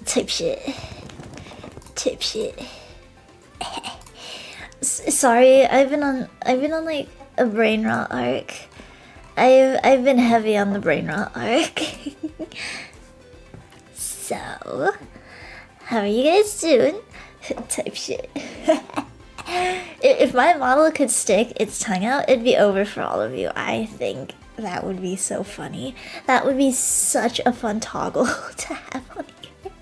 Type shit. Type shit. Sorry, I've been on like a brain rot arc. I've been heavy on the brain rot arc. So, how are you guys doing? Type shit. If my model could stick its tongue out, it'd be over for all of you. I think that would be so funny. That would be such a fun toggle to have on here.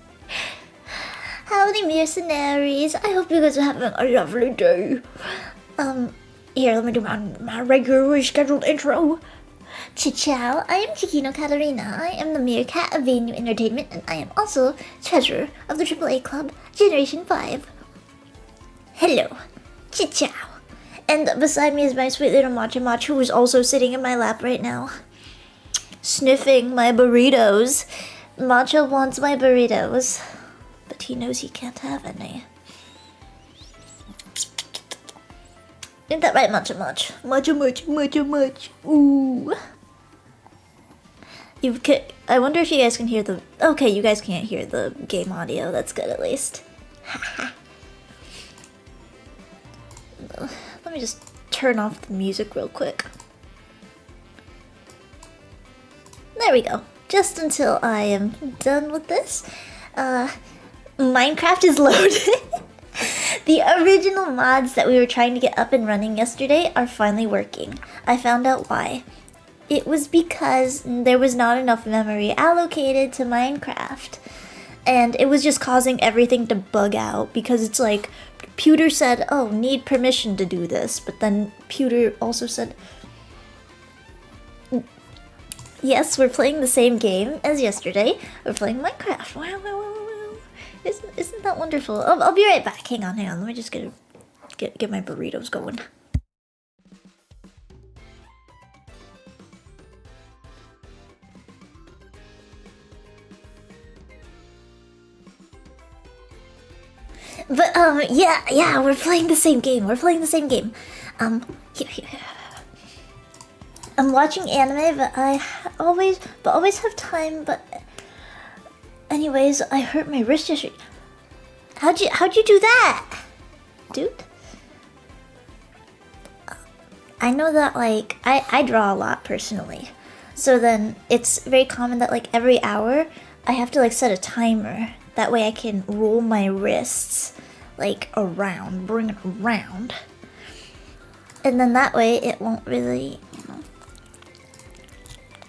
Howdy mercenaries, I hope you guys are having a lovely day. Here, let me do my regularly scheduled intro. Ciao, I am Ciccino Katterina. I am the meerkat of VNU Entertainment, and I am also treasurer of the AAA Club, Generation 5. Hello, Ciao. And beside me is my sweet little Matcha, who is also sitting in my lap right now, sniffing my burritos. Matcha wants my burritos, but he knows he can't have any. Ain't that right, Matcha? Matcha. Ooh. I wonder if you guys can hear the... Okay, you guys can't hear the game audio. That's good, at least. Let me just turn off the music real quick. There we go. Just until I am done with this. Minecraft is loaded. The original mods that we were trying to get up and running yesterday are finally working. I found out why. It was because there was not enough memory allocated to Minecraft. And it was just causing everything to bug out because it's like, Pewter said, oh, need permission to do this. But then Pewter also said, yes, we're playing the same game as yesterday. We're playing Minecraft. Wow. Isn't that wonderful? I'll be right back. Hang on. Let me just get my burritos going. But yeah, we're playing the same game. Here. I'm watching anime, but I always have time. But anyways, I hurt my wrist yesterday. How'd you do that, dude? I know that like I draw a lot personally, so then it's very common that like every hour I have to like set a timer. That way I can roll my wrists like around, bring it around. And then that way it won't really,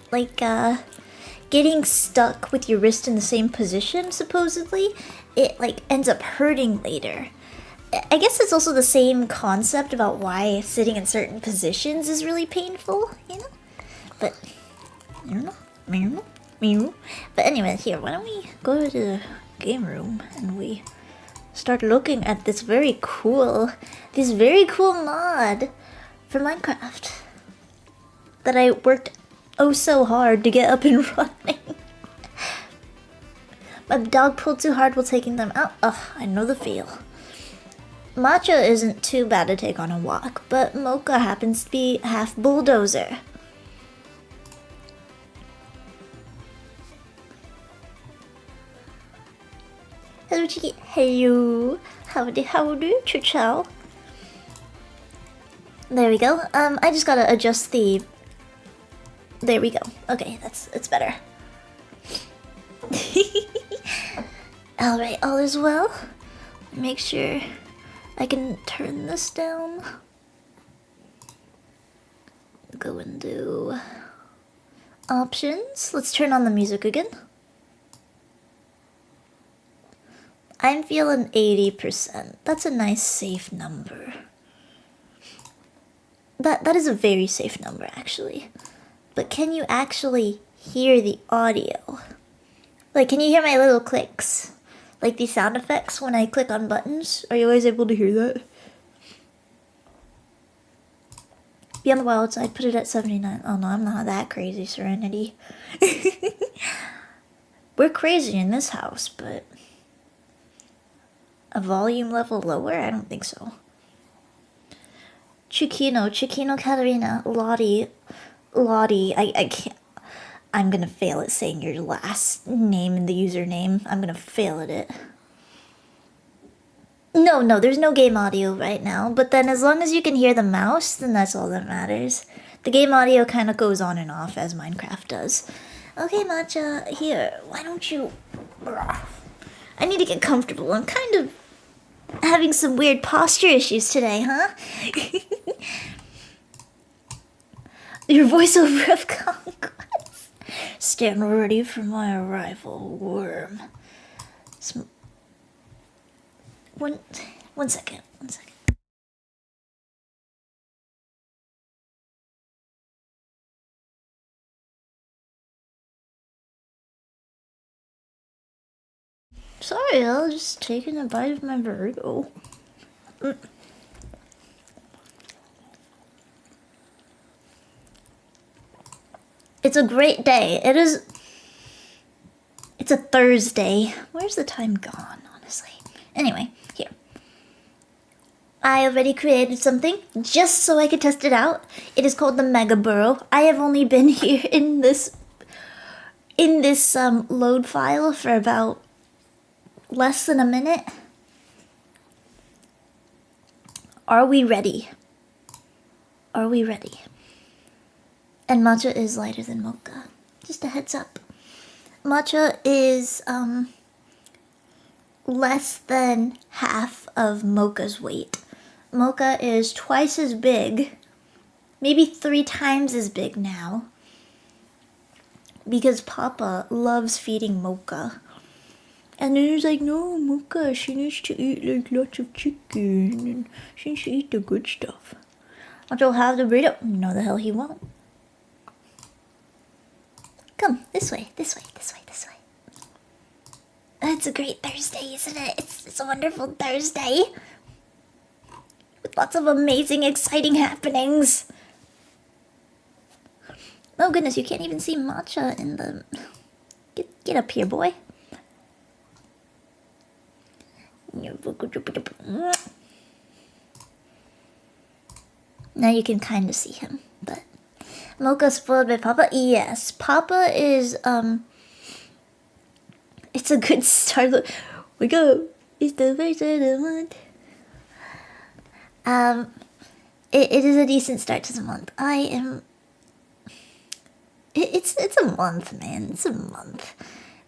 like getting stuck with your wrist in the same position, supposedly, it like ends up hurting later. I guess it's also the same concept about why sitting in certain positions is really painful, you know? But, I don't know. But anyway, here, why don't we go to the game room and we start looking at this very cool mod for Minecraft that I worked oh so hard to get up and running. My dog pulled too hard while taking them out. Ugh, I know the feel. Matcha isn't too bad to take on a walk, but Mocha happens to be half bulldozer. Hello, Chicky. Hello. Howdy, ciao. There we go. I just gotta adjust the... There we go. Okay, it's better. Alright, all is well. Make sure I can turn this down. Go and do... options. Let's turn on the music again. I'm feeling 80%. That's a nice safe number. That is a very safe number, actually. But can you actually hear the audio? Like, can you hear my little clicks? Like the sound effects when I click on buttons? Are you guys able to hear that? Be on the wild side, put it at 79. Oh no, I'm not that crazy, Serenity. We're crazy in this house, but... a volume level lower? I don't think so. Ciccino Katterina, Lottie, I can't. I'm gonna fail at saying your last name in the username. I'm gonna fail at it. No, there's no game audio right now, but then as long as you can hear the mouse, then that's all that matters. The game audio kind of goes on and off as Minecraft does. Okay, Matcha, here, why don't you... I need to get comfortable. I'm kind of having some weird posture issues today, huh? Your voiceover of conquest. Stand ready for my arrival, worm. One second. Sorry, I was just taking a bite of my burrito. It's a great day. It's a Thursday. Where's the time gone, honestly? Anyway, here. I already created something just so I could test it out. It is called the Mega Burrow. I have only been here in this load file for about less than a minute. Are we ready? Are we ready? And matcha is lighter than mocha. Just a heads up. Matcha is less than half of mocha's weight. Mocha is twice as big, maybe 3 times as big now, because Papa loves feeding mocha. And then he's like, no, mocha, she needs to eat like lots of chicken, and she needs to eat the good stuff. Matcha will have the burrito. No, the hell he won't. Come, this way. It's a great Thursday, isn't it? It's a wonderful Thursday. With lots of amazing, exciting happenings. Oh goodness, you can't even see Matcha in the... Get up here, boy. Now you can kind of see him, but... Mocha spoiled by Papa? Yes, Papa is, it's a good start. We go. It's the first of the month. It is a decent start to the month. It's a month, man. It's a month.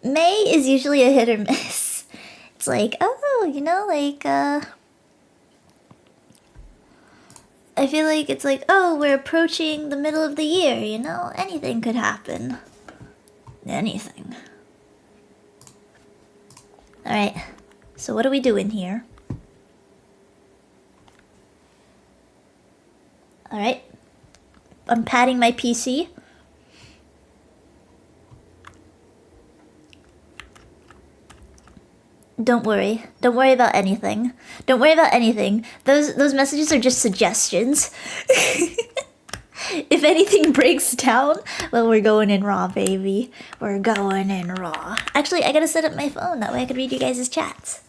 May is usually a hit or miss. It's like, oh, you know, like, I feel like it's like, oh, we're approaching the middle of the year, you know? Anything could happen. Anything. Alright, so what are we doing here? Alright. I'm patting my PC. Don't worry. Don't worry about anything. Don't worry about anything. Those messages are just suggestions. If anything breaks down, well, we're going in raw, baby. We're going in raw. Actually, I gotta set up my phone. That way I can read you guys' chats.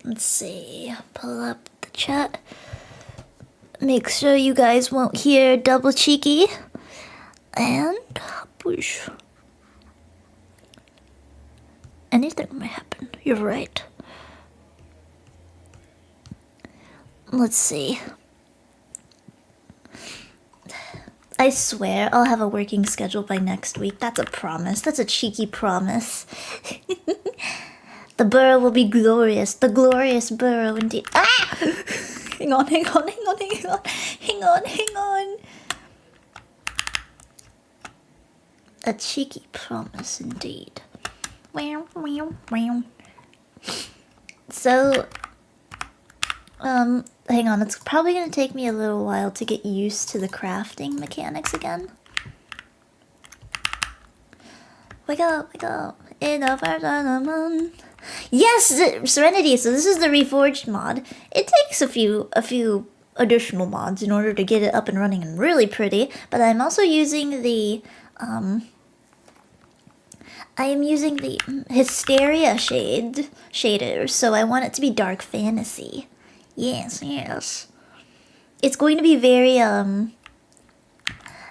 Let's see, pull up the chat. Make sure you guys won't hear double cheeky. And push. Anything might happen. You're right. Let's see. I swear I'll have a working schedule by next week. That's a promise. That's a cheeky promise. The burrow will be glorious. The glorious burrow indeed. Ah! Hang on. A cheeky promise indeed. So, hang on. It's probably gonna take me a little while to get used to the crafting mechanics again. Wake up. in a fire. Yes, Serenity. So this is the Reforged mod. It takes a few additional mods in order to get it up and running and really pretty. But I'm also using the I am using the Hysteria shader, so I want it to be dark fantasy. Yes, yes. It's going to be very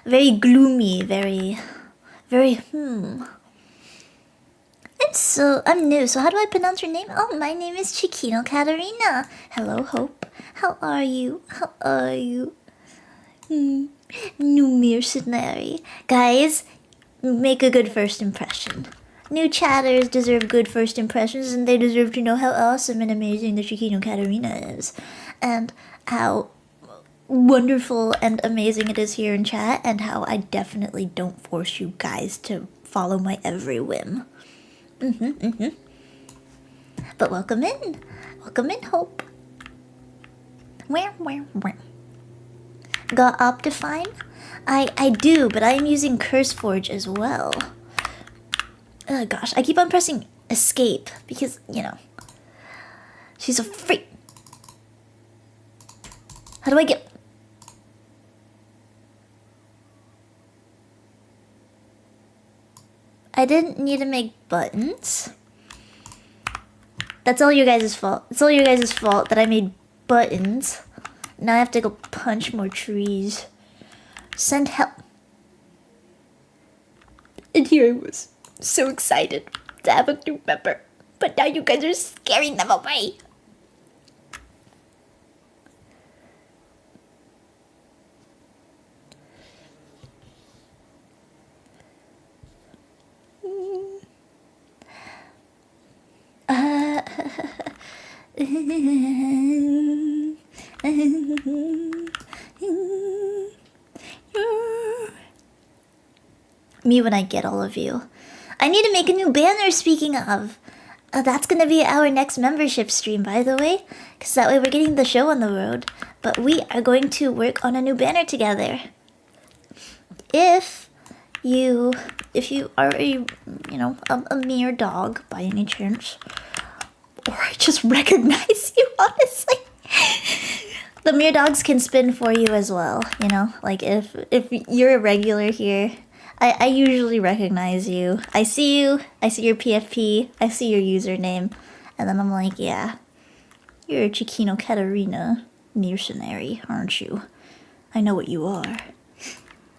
very gloomy, very I'm new, so how do I pronounce your name? Oh, my name is Ciccino Katterina. Hello, Hope. How are you? How are you? New mercenary. Guys, make a good first impression. New chatters deserve good first impressions, and they deserve to know how awesome and amazing the Ciccino Katterina is. And how wonderful and amazing it is here in chat, and how I definitely don't force you guys to follow my every whim. But welcome in. Welcome in, Hope. Where? Got Optifine? I do, but I am using CurseForge as well. Oh gosh, I keep on pressing escape because, you know, she's a freak. How do I get... I didn't need to make buttons. That's all you guys' fault. It's all you guys' fault that I made buttons. Now I have to go punch more trees. Send help. And here I was, so excited to have a new member. But now you guys are scaring them away. Me when I get all of you. I need to make a new banner, speaking of. That's gonna be our next membership stream, by the way. Because that way we're getting the show on the road. But we are going to work on a new banner together. If you are a mere dog by any chance, or I just recognize you, honestly. The mere dogs can spin for you as well, you know? Like, if you're a regular here, I usually recognize you. I see you, I see your PFP, I see your username, and then I'm like, yeah, you're a Ciccino Katterina mercenary, aren't you? I know what you are.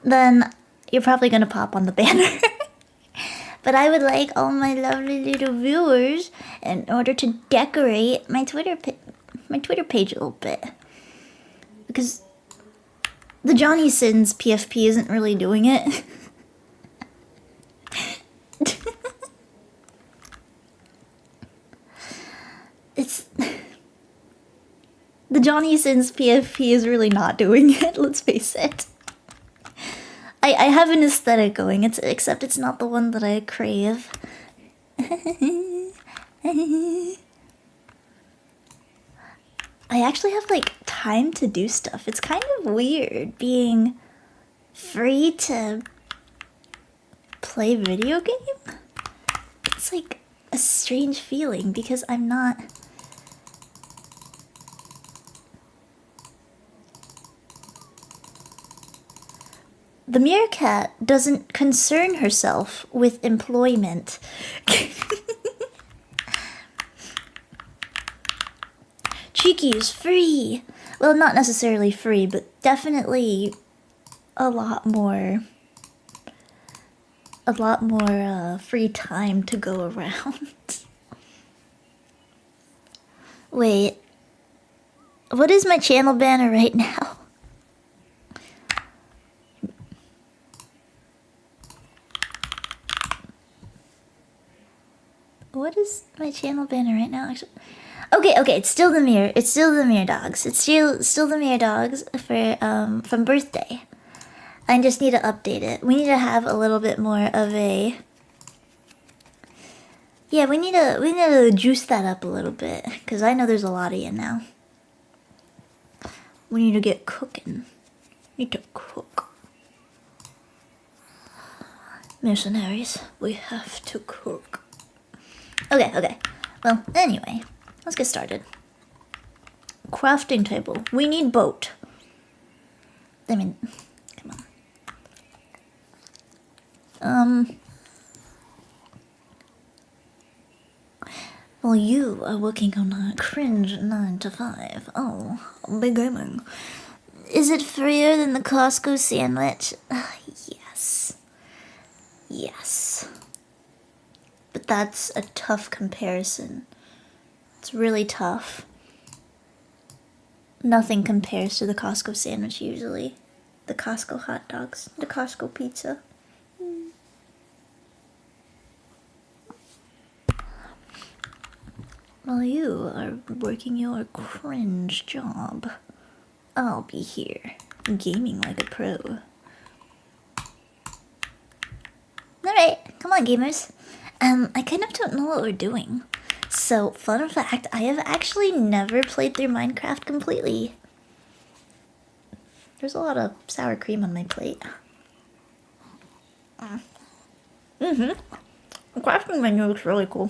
Then you're probably gonna pop on the banner. But I would like all my lovely little viewers in order to decorate my Twitter page a little bit. Because the Johnny Sins PFP isn't really doing it. The Johnny Sins PFP is really not doing it, let's face it. I have an aesthetic going, except it's not the one that I crave. I actually have, like, time to do stuff. It's kind of weird being free to play video game. It's like a strange feeling because I'm not... The meerkat doesn't concern herself with employment. Cheeky is free. Well, not necessarily free, but definitely a lot more free time to go around. Wait, what is my channel banner right now? What is my channel banner right now? Actually, okay, it's still the mere dogs. It's still the mere dogs for from birthday. I just need to update it. We need to have a little bit more of a... Yeah, we need to juice that up a little bit, because I know there's a lot of you now. We need to get cooking. Need to cook. Mercenaries, we have to cook. Okay. Well, anyway, let's get started. Crafting table. We need boat. I mean, come on. Well, you are working on a cringe 9 to 5. Oh, big gaming. Is it freer than the Costco sandwich? Yes. Yes. But that's a tough comparison. It's really tough. Nothing compares to the Costco sandwich usually. The Costco hot dogs, the Costco pizza. While you are working your cringe job, I'll be here, gaming like a pro. Alright, come on gamers. I kind of don't know what we're doing. So, fun fact, I have actually never played through Minecraft completely. There's a lot of sour cream on my plate. The crafting menu looks really cool.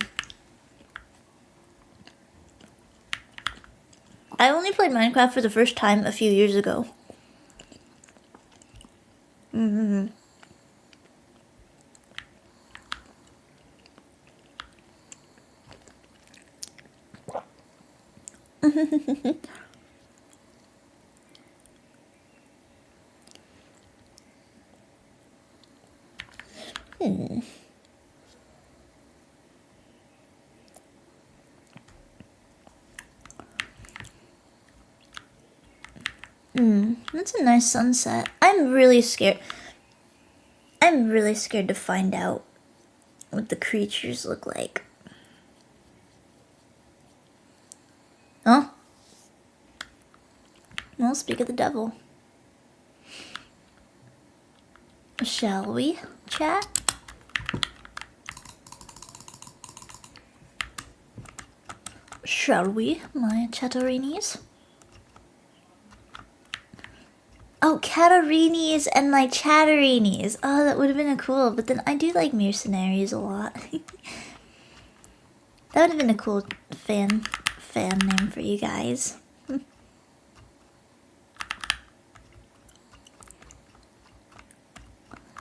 I only played Minecraft for the first time a few years ago. That's a nice sunset. I'm really scared to find out what the creatures look like. Huh? Well, speak of the devil. Shall we, chat? Shall we, my chatterinis? Oh, Catarinis and my Chatterinis. Oh, that would have been a cool, but then I do like mercenaries a lot. That would have been a cool fan name for you guys.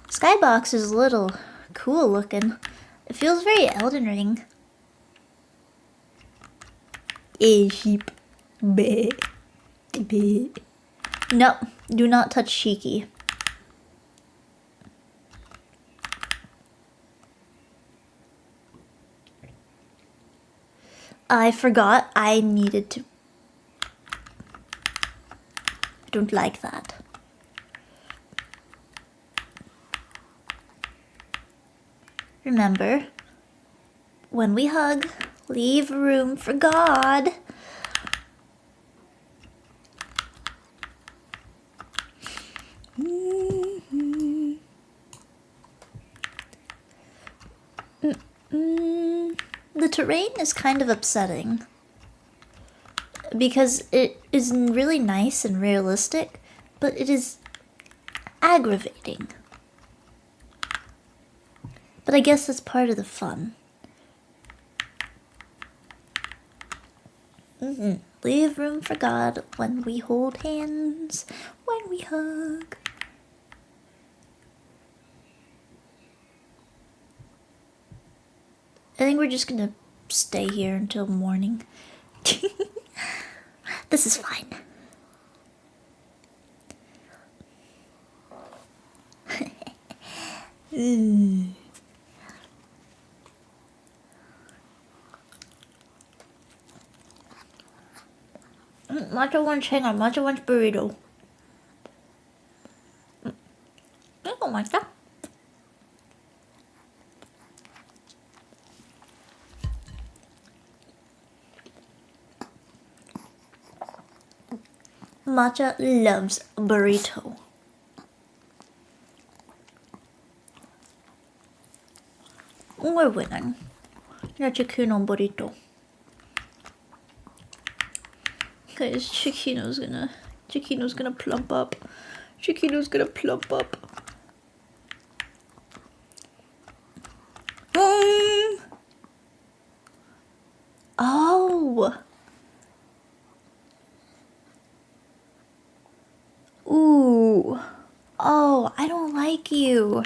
Skybox is a little cool looking. It feels very Elden Ring. Sheep. Bleh. Bleh. No, do not touch Shiki. I forgot I needed to. I don't like that. Remember, when we hug, leave room for God. The terrain is kind of upsetting because it is really nice and realistic, but it is aggravating. But I guess that's part of the fun. Leave room for God when we hold hands, when we hug. I think we're just gonna stay here until morning. This is fine. Matcha wants hang on, Matcha wants burrito. I don't like that. Matcha loves burrito. We're winning. Yeah, Ciccino burrito. Guys, Ciccino's gonna plump up. Ciccino's gonna plump up. Oh, I don't like you.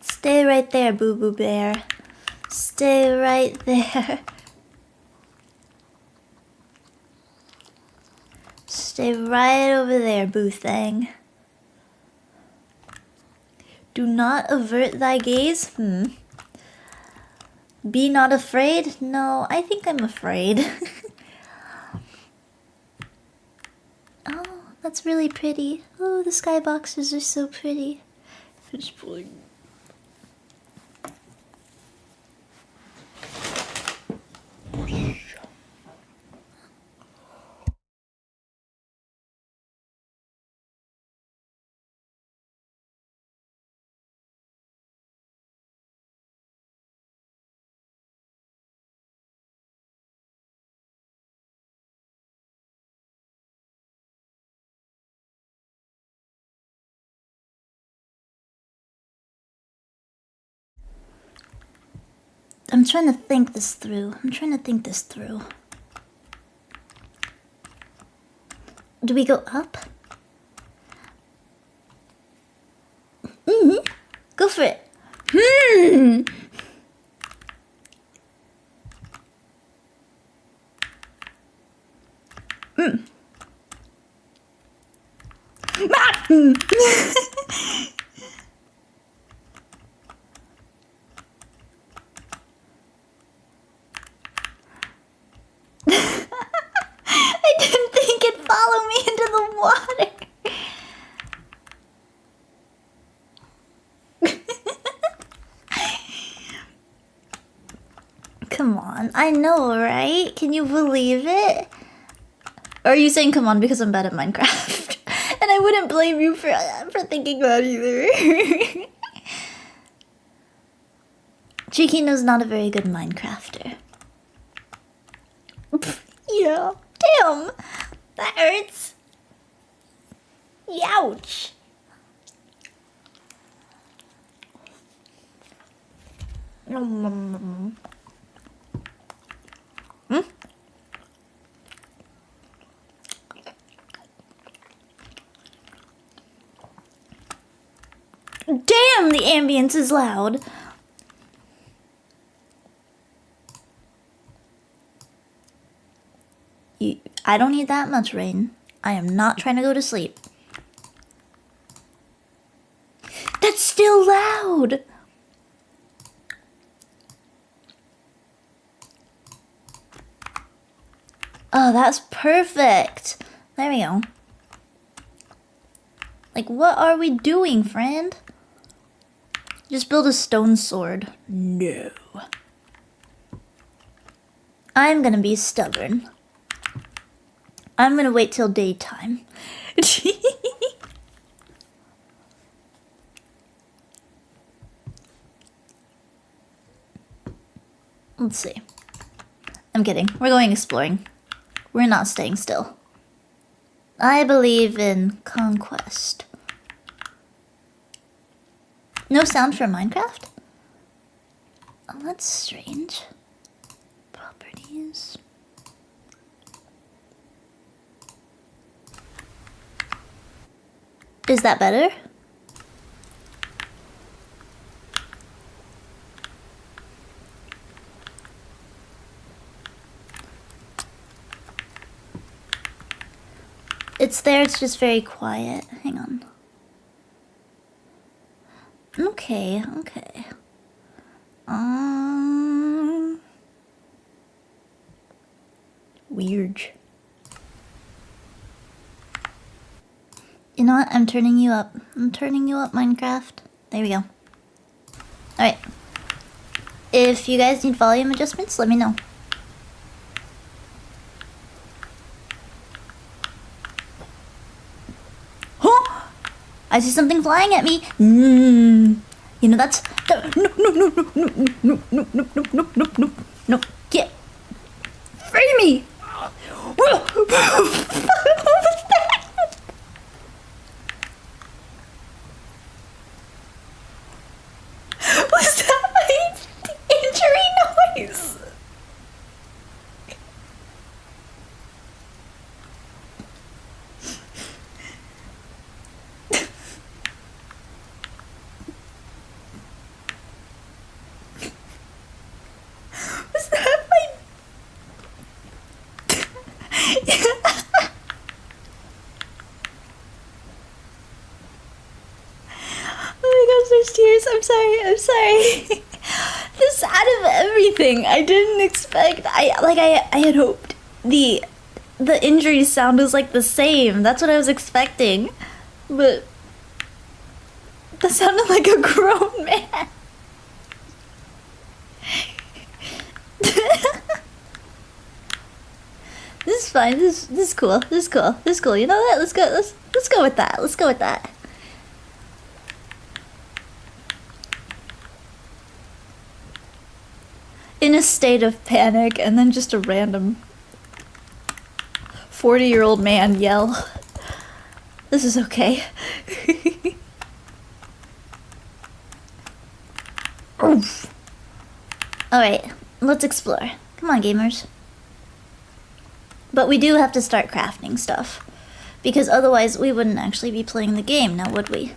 Stay right there, Boo Boo Bear. Stay right there. Stay right over there, Boo Thang. Do not avert thy gaze? Be not afraid? No, I think I'm afraid. Oh, that's really pretty. Oh, the skyboxes are so pretty. Just pulling. I'm trying to think this through. Do we go up? Go for it. I didn't think it'd follow me into the water. Come on, I know, right? Can you believe it? Or are you saying come on because I'm bad at Minecraft? And I wouldn't blame you for thinking that either. Ciccino's not a very good Minecrafter. Yeah. Damn! That hurts. Youch. Damn, the ambience is loud. I don't need that much rain. I am not trying to go to sleep. That's still loud. Oh, that's perfect. There we go. Like, what are we doing, friend? Just build a stone sword. No. I'm gonna be stubborn. I'm gonna wait till daytime. Let's see. I'm kidding. We're going exploring. We're not staying still. I believe in conquest. No sound for Minecraft? Oh, that's strange. Properties. Is that better? It's there, it's just very quiet. Hang on. Okay, okay. Weird. You know what? I'm turning you up. I'm turning you up, Minecraft. There we go. Alright. If you guys need volume adjustments, let me know. Huh? I see something flying at me. You know that's... No, no, no, no, no, no, no, no, no, no, no, no, no, no. Get... Free me! What was that? Was that my injury noise? I'm sorry. This out of everything, I didn't expect. I had hoped the injury sound was like the same. That's what I was expecting, but that sounded like a grown man. This is fine. This is cool. This is cool. This is cool. You know what? Let's go with that. Let's go with that. In a state of panic, and then just a random 40-year-old man yell. This is okay. Oof. Alright, let's explore. Come on, gamers. But we do have to start crafting stuff, because otherwise we wouldn't actually be playing the game now, would we?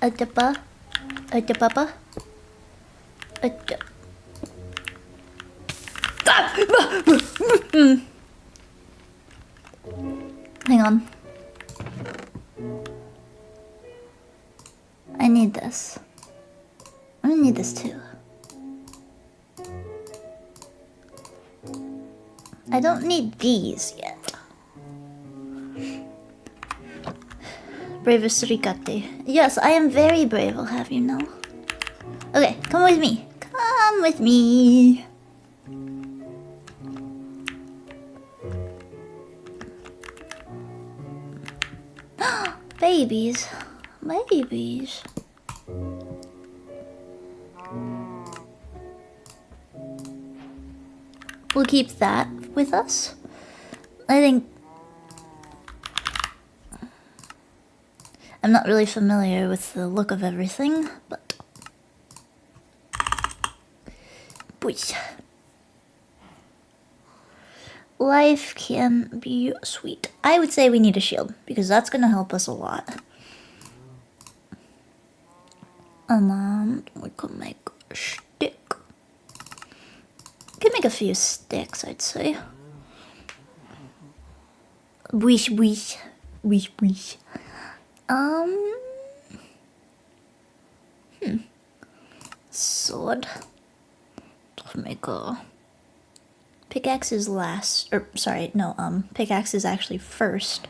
Adapa, adapapa, Hang on. I need this. I need this too. I don't need these yet. Bravest Ricate. Yes, I am very brave, I'll have you know. Okay, come with me. Come with me. Babies. Babies. We'll keep that with us. I think... I'm not really familiar with the look of everything, but... Boy. Life can be sweet. I would say we need a shield, because that's gonna help us a lot. And then we could make a stick. We could make a few sticks, I'd say. Wish, wish. Wish, wish. Sword. Let's make a... Pickaxe is last, or sorry, no, pickaxe is actually first.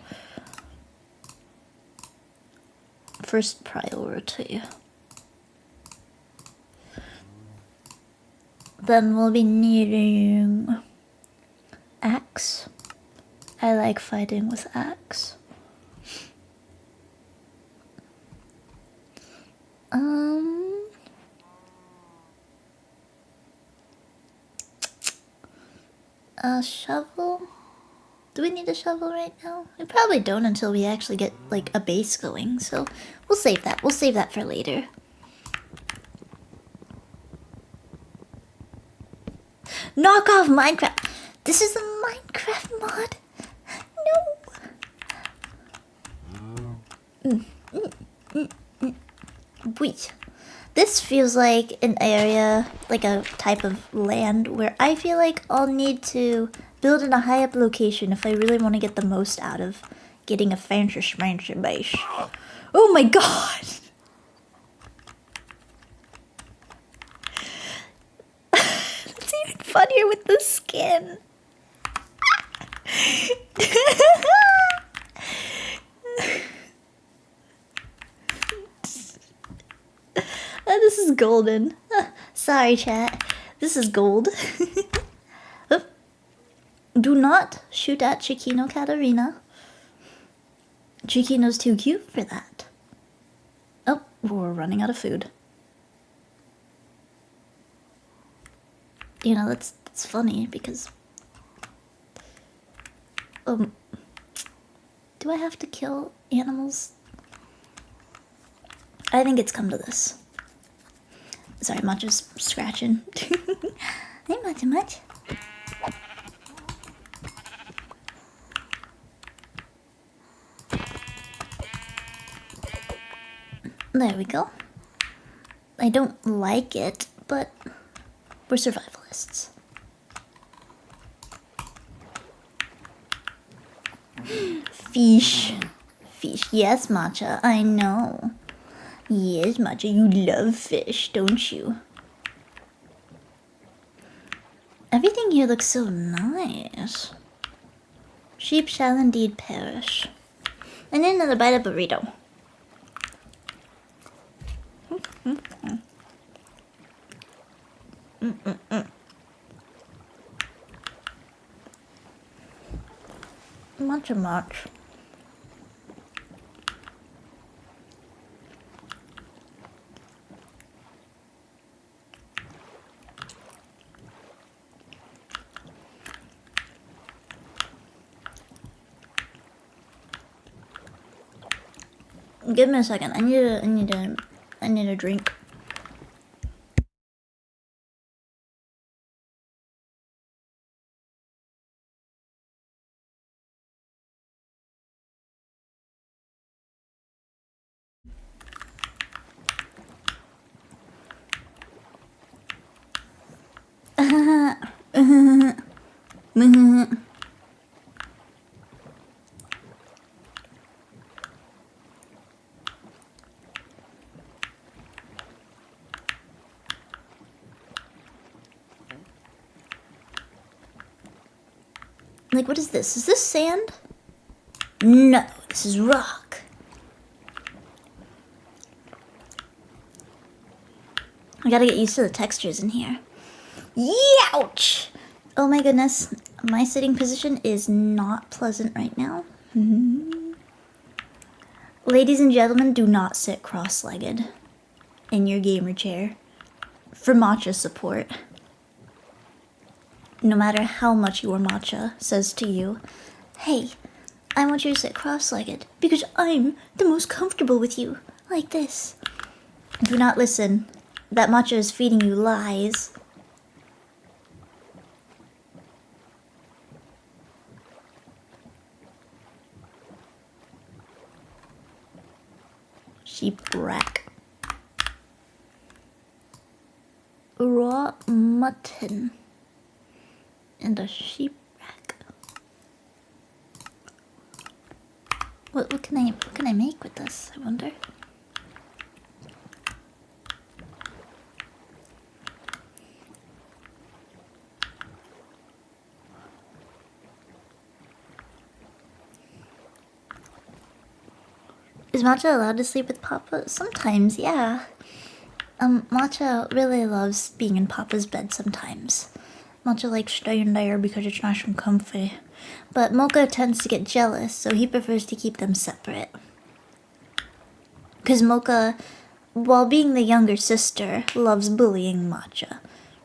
First priority. Then we'll be needing axe. I like fighting with axe. A shovel? Do we need a shovel right now? We probably don't until we actually get, like, a base going, so we'll save that. We'll save that for later. Knock off Minecraft! This is a Minecraft mod! No! Wait. This feels like an area, like a type of land where I feel like I'll need to build in a high up location if I really want to get the most out of getting a fancy schmancy base. Oh my god! It's even funnier with the skin. This is golden. Sorry, chat. This is gold. Do not shoot at Ciccino Katterina. Ciccino's too cute for that. Oh, we're running out of food. You know, that's funny because... do I have to kill animals? I think it's come to this. Sorry, I'm not just scratching. Not much. There we go. I don't like it, but we're survivalists. Fish. Fish. Yes, Matcha, I know. Yes, Matcha, you love fish, don't you? Everything here looks so nice. Sheep shall indeed perish. And then another bite of burrito. Matcha much. Give me a second. I need a drink. Like, what is this? Is this sand? No, this is rock. I gotta get used to the textures in here. Ouch! Oh my goodness, my sitting position is not pleasant right now. Ladies and gentlemen, do not sit cross-legged in your gamer chair for matcha support. No matter how much your matcha says to you, hey, I want you to sit cross-legged because I'm the most comfortable with you, like this. Do not listen. That matcha is feeding you lies. Sheep rack. Raw mutton. And a sheep rack. What can I make with this, I wonder? Is Matcha allowed to sleep with Papa? Sometimes, yeah. Matcha really loves being in Papa's bed sometimes. Matcha likes staying there because it's nice and comfy. But Mocha tends to get jealous, so he prefers to keep them separate. Because Mocha, while being the younger sister, loves bullying Matcha.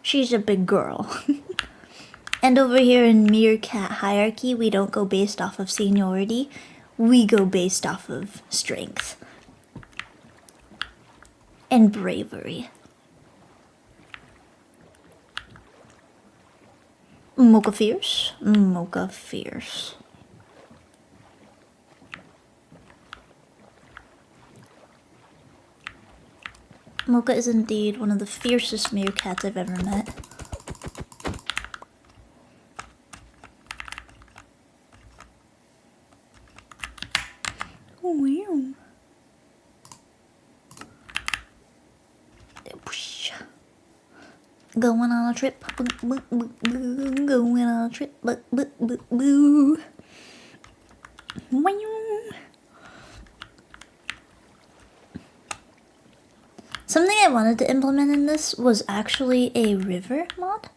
She's a big girl. And over here in Meerkat hierarchy, we don't go based off of seniority. We go based off of strength. And bravery. Mocha fierce. Mocha fierce. Mocha is indeed one of the fiercest meerkats I've ever met. Wow. Going on a trip, going on a trip, boo. Something I wanted to implement in this was actually a river mod.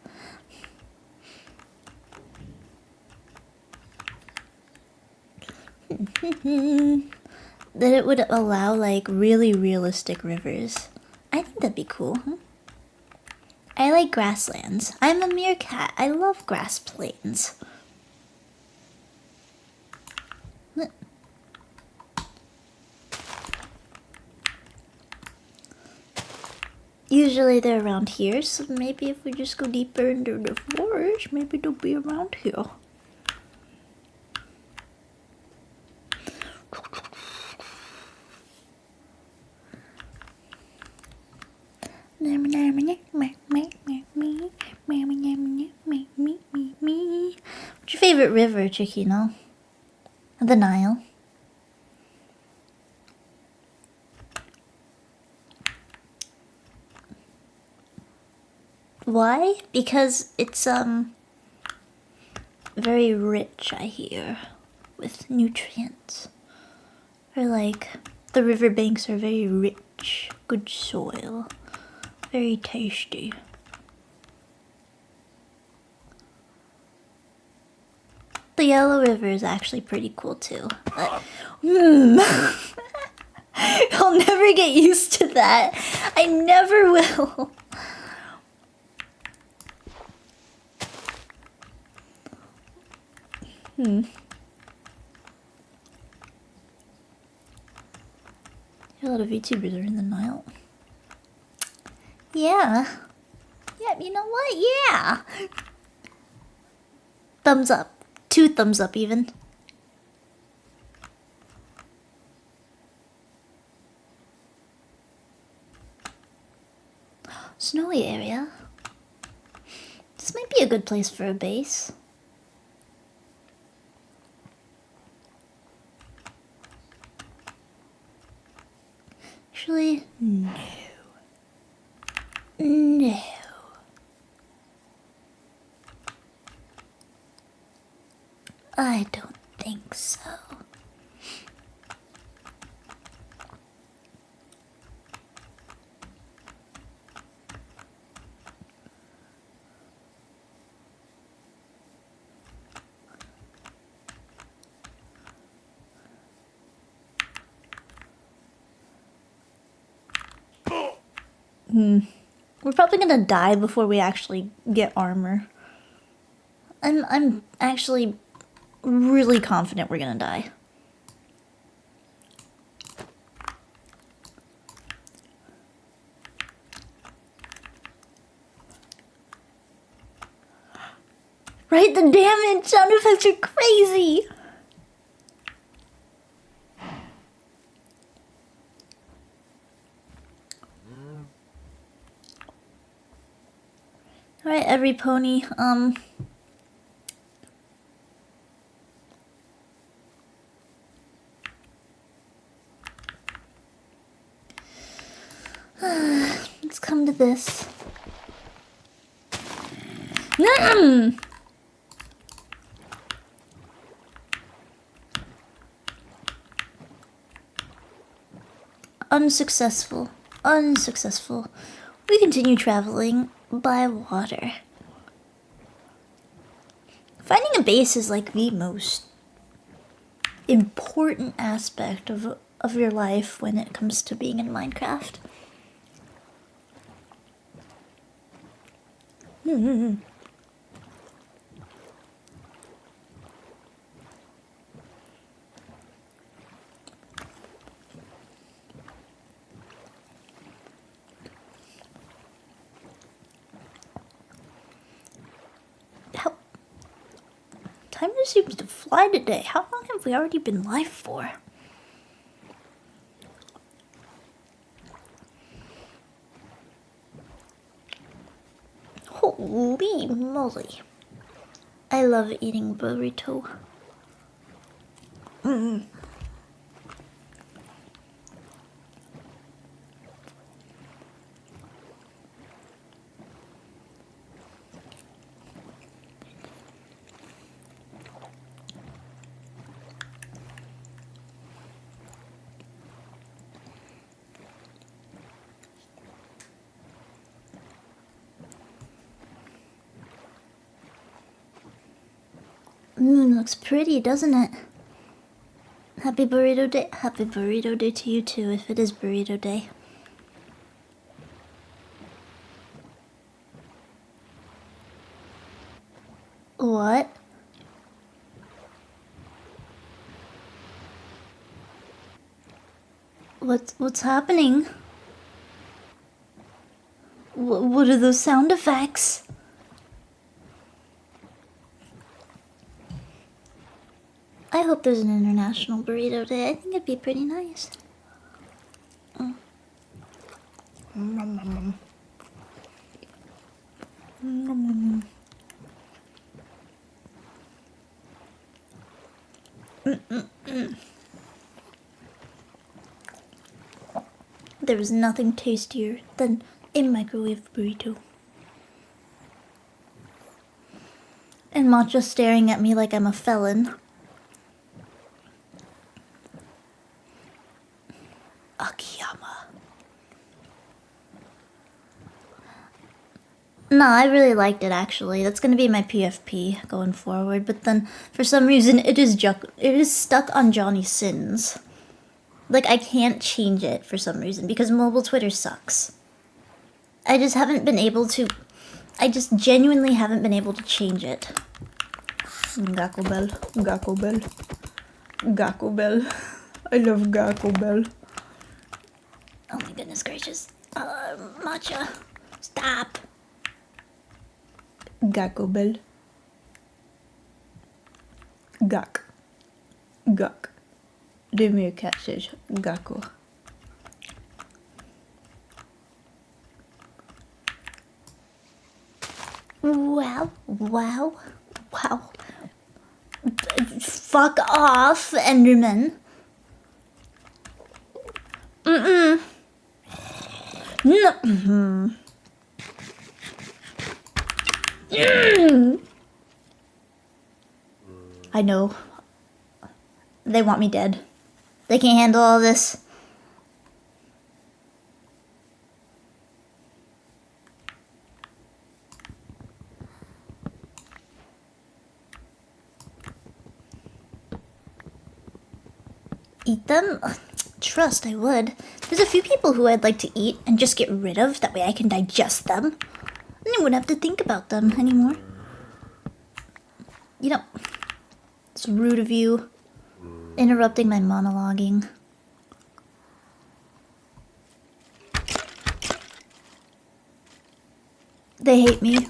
That it would allow like really realistic rivers. I think that'd be cool. I like grasslands. I'm a meerkat. I love grass plains. Usually they're around here, so maybe if we just go deeper into the forest, maybe they'll be around here. What's your favorite river, Ciccino? The Nile. Why? Because it's very rich, I hear, with nutrients. Or like the riverbanks are very rich, good soil, very tasty. The Yellow River is actually pretty cool too. But, I'll never get used to that. I never will. A lot of YouTubers are in the Nile. Yeah. Yeah, you know what? Yeah. Thumbs up. 2 thumbs up even. Snowy area. This might be a good place for a base. Actually, no. No. I don't think so. We're probably gonna die before we actually get armor. I'm actually really confident we're gonna die. Right? The damage sound effects are crazy! Alright, every pony, let's come to this. Unsuccessful. Unsuccessful. We continue traveling by water. Finding a base is like the most important aspect of your life when it comes to being in Minecraft. Time just seems to fly today. How long have we already been live for? Holy moly. I love eating burrito. Moon looks pretty, doesn't it? Happy burrito day. Happy burrito day to you too, if it is burrito day. What? What's happening? What are those sound effects? I hope there's an international burrito day. I think it'd be pretty nice. there was nothing tastier than a microwave burrito. And Matcha staring at me like I'm a felon. Akiyama. No, I really liked it actually. That's gonna be my PFP going forward. But then, for some reason, it is stuck on Johnny Sins. Like, I can't change it for some reason because mobile Twitter sucks. I just haven't been able to. I just genuinely haven't been able to change it. Gakko Bell, Gakko Bell, Gakko Bell. I love Gakko Bell. Oh my goodness gracious. Matcha. Stop. Gakko Bell. Gak. Gak. The meerkat says Gakko. Wow. Wow. Wow. Fuck off, Enderman. No. I know. They want me dead. They can't handle all this. Eat them? Trust I would. There's a few people who I'd like to eat and just get rid of, that way I can digest them. And I wouldn't have to think about them anymore. You know, it's rude of you, interrupting my monologuing. They hate me.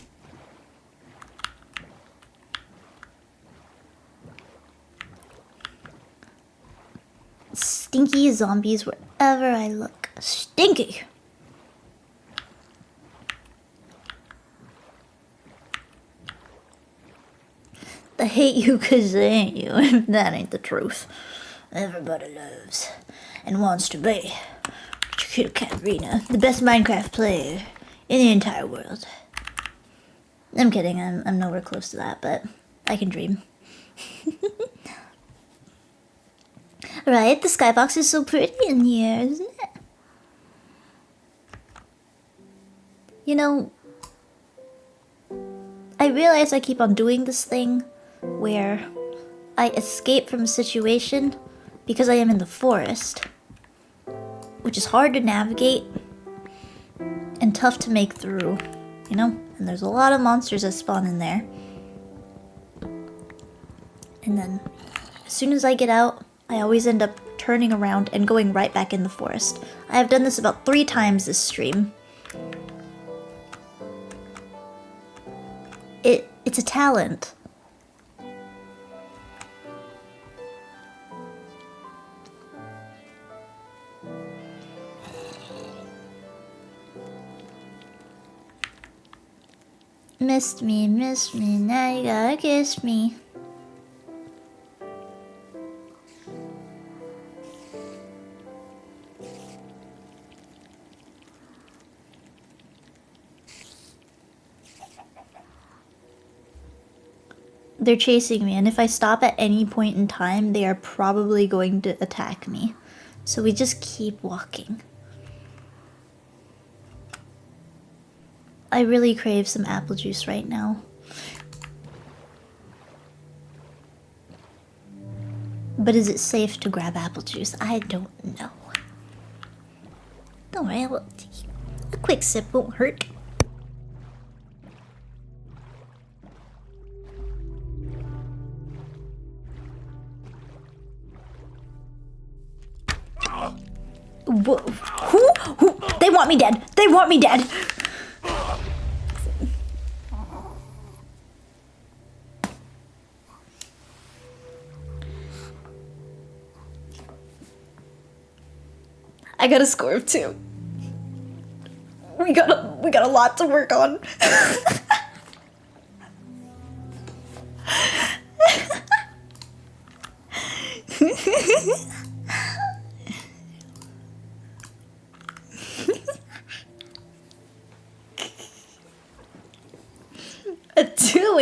Stinky zombies wherever I look. Stinky! They hate you 'cause they ain't you. That ain't the truth. Everybody loves and wants to be Ciccino Katterina, the best Minecraft player in the entire world. I'm kidding, I'm nowhere close to that, but I can dream. Right, the skybox is so pretty in here, isn't it? You know, I realize I keep on doing this thing where I escape from a situation because I am in the forest, which is hard to navigate and tough to make through, you know? And there's a lot of monsters that spawn in there. And then, as soon as I get out, I always end up turning around and going right back in the forest. I have done this about 3 times this stream. It's a talent. Missed me, now you gotta kiss me. They're chasing me, and if I stop at any point in time, they are probably going to attack me. So we just keep walking. I really crave some apple juice right now. But is it safe to grab apple juice? I don't know. Don't worry, a quick sip won't hurt. Who? They want me dead. They want me dead. I got a score of 2. We got a lot to work on.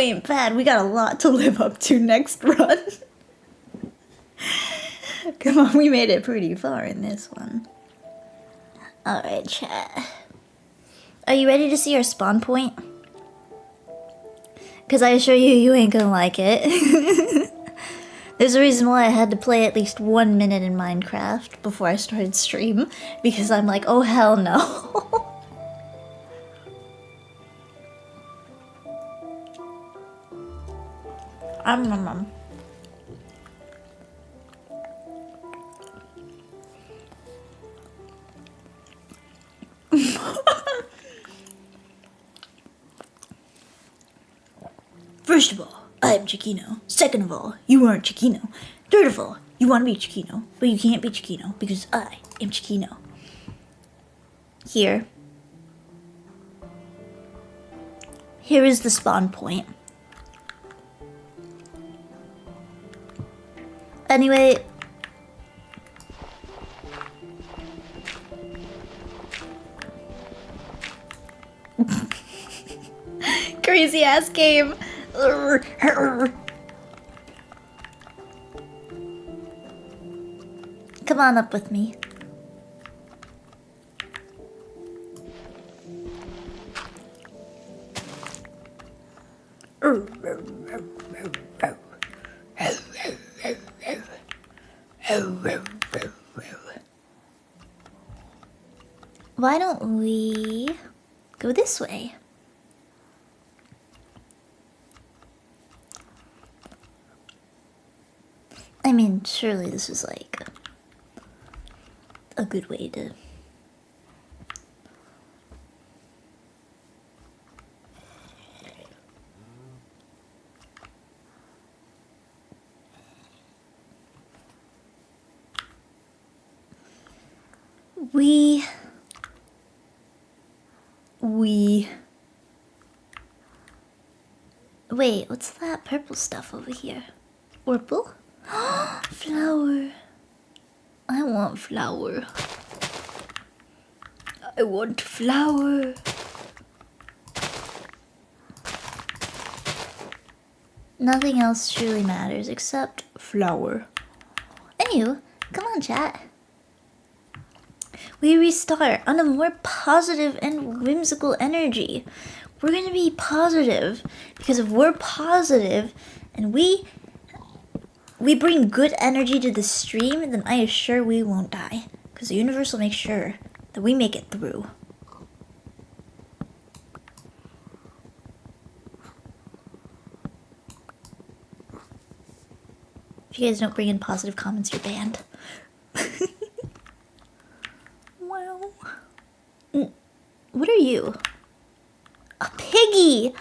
ain't bad. We got a lot to live up to next run. Come on, we made it pretty far in this one. Alright, chat. Are you ready to see our spawn point? Because I assure you, you ain't gonna like it. There's a reason why I had to play at least 1 minute in Minecraft before I started stream. Because I'm like, oh hell no. First of all, I am Ciccino. Second of all, you aren't Ciccino. Third of all, you want to be Ciccino, but you can't be Ciccino because I am Ciccino. Here is the spawn point. Anyway, crazy ass game. Come on up with me. Why don't we go this way? I mean, surely this is like a good way to... Wait, what's that purple stuff over here? Purple? Flower. I want flower. I want flower. Nothing else truly matters except flower. Anywho, come on, chat. We restart on a more positive and whimsical energy. We're gonna be positive because if we're positive and we bring good energy to the stream, then I assure we won't die because the universe will make sure that we make it through. If you guys don't bring in positive comments, you're banned. Wow. What are you? A piggy!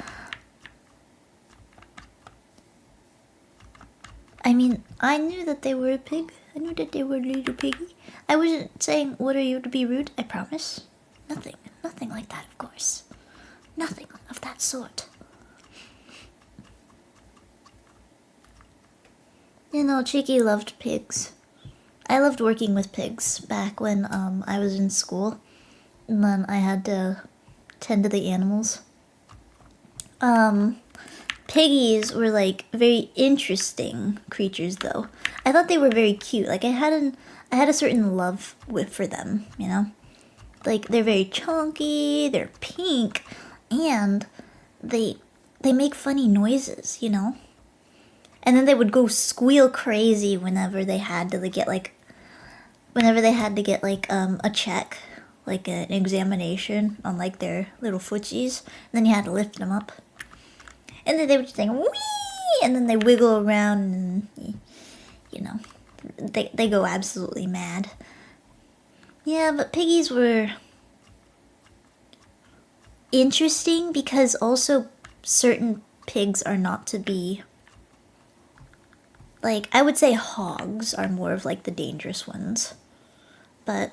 I mean, I knew that they were a pig. I knew that they were a little piggy. I wasn't saying, what are you, to be rude, I promise. Nothing like that, of course. Nothing of that sort. You know, Cheeky loved pigs. I loved working with pigs back when I was in school. And then I had to tend to the animals. Piggies were like very interesting creatures though. I thought they were very cute. Like I had a certain love for them, you know? Like they're very chunky, they're pink, and they make funny noises, you know? And then they would go squeal crazy whenever they had to get a check, like an examination on like their little footsies. And then you had to lift them up. And then they would just think, wee! And then they wiggle around and, you know, they go absolutely mad. Yeah, but piggies were interesting because also certain pigs are not to be... Like, I would say hogs are more of like the dangerous ones. But...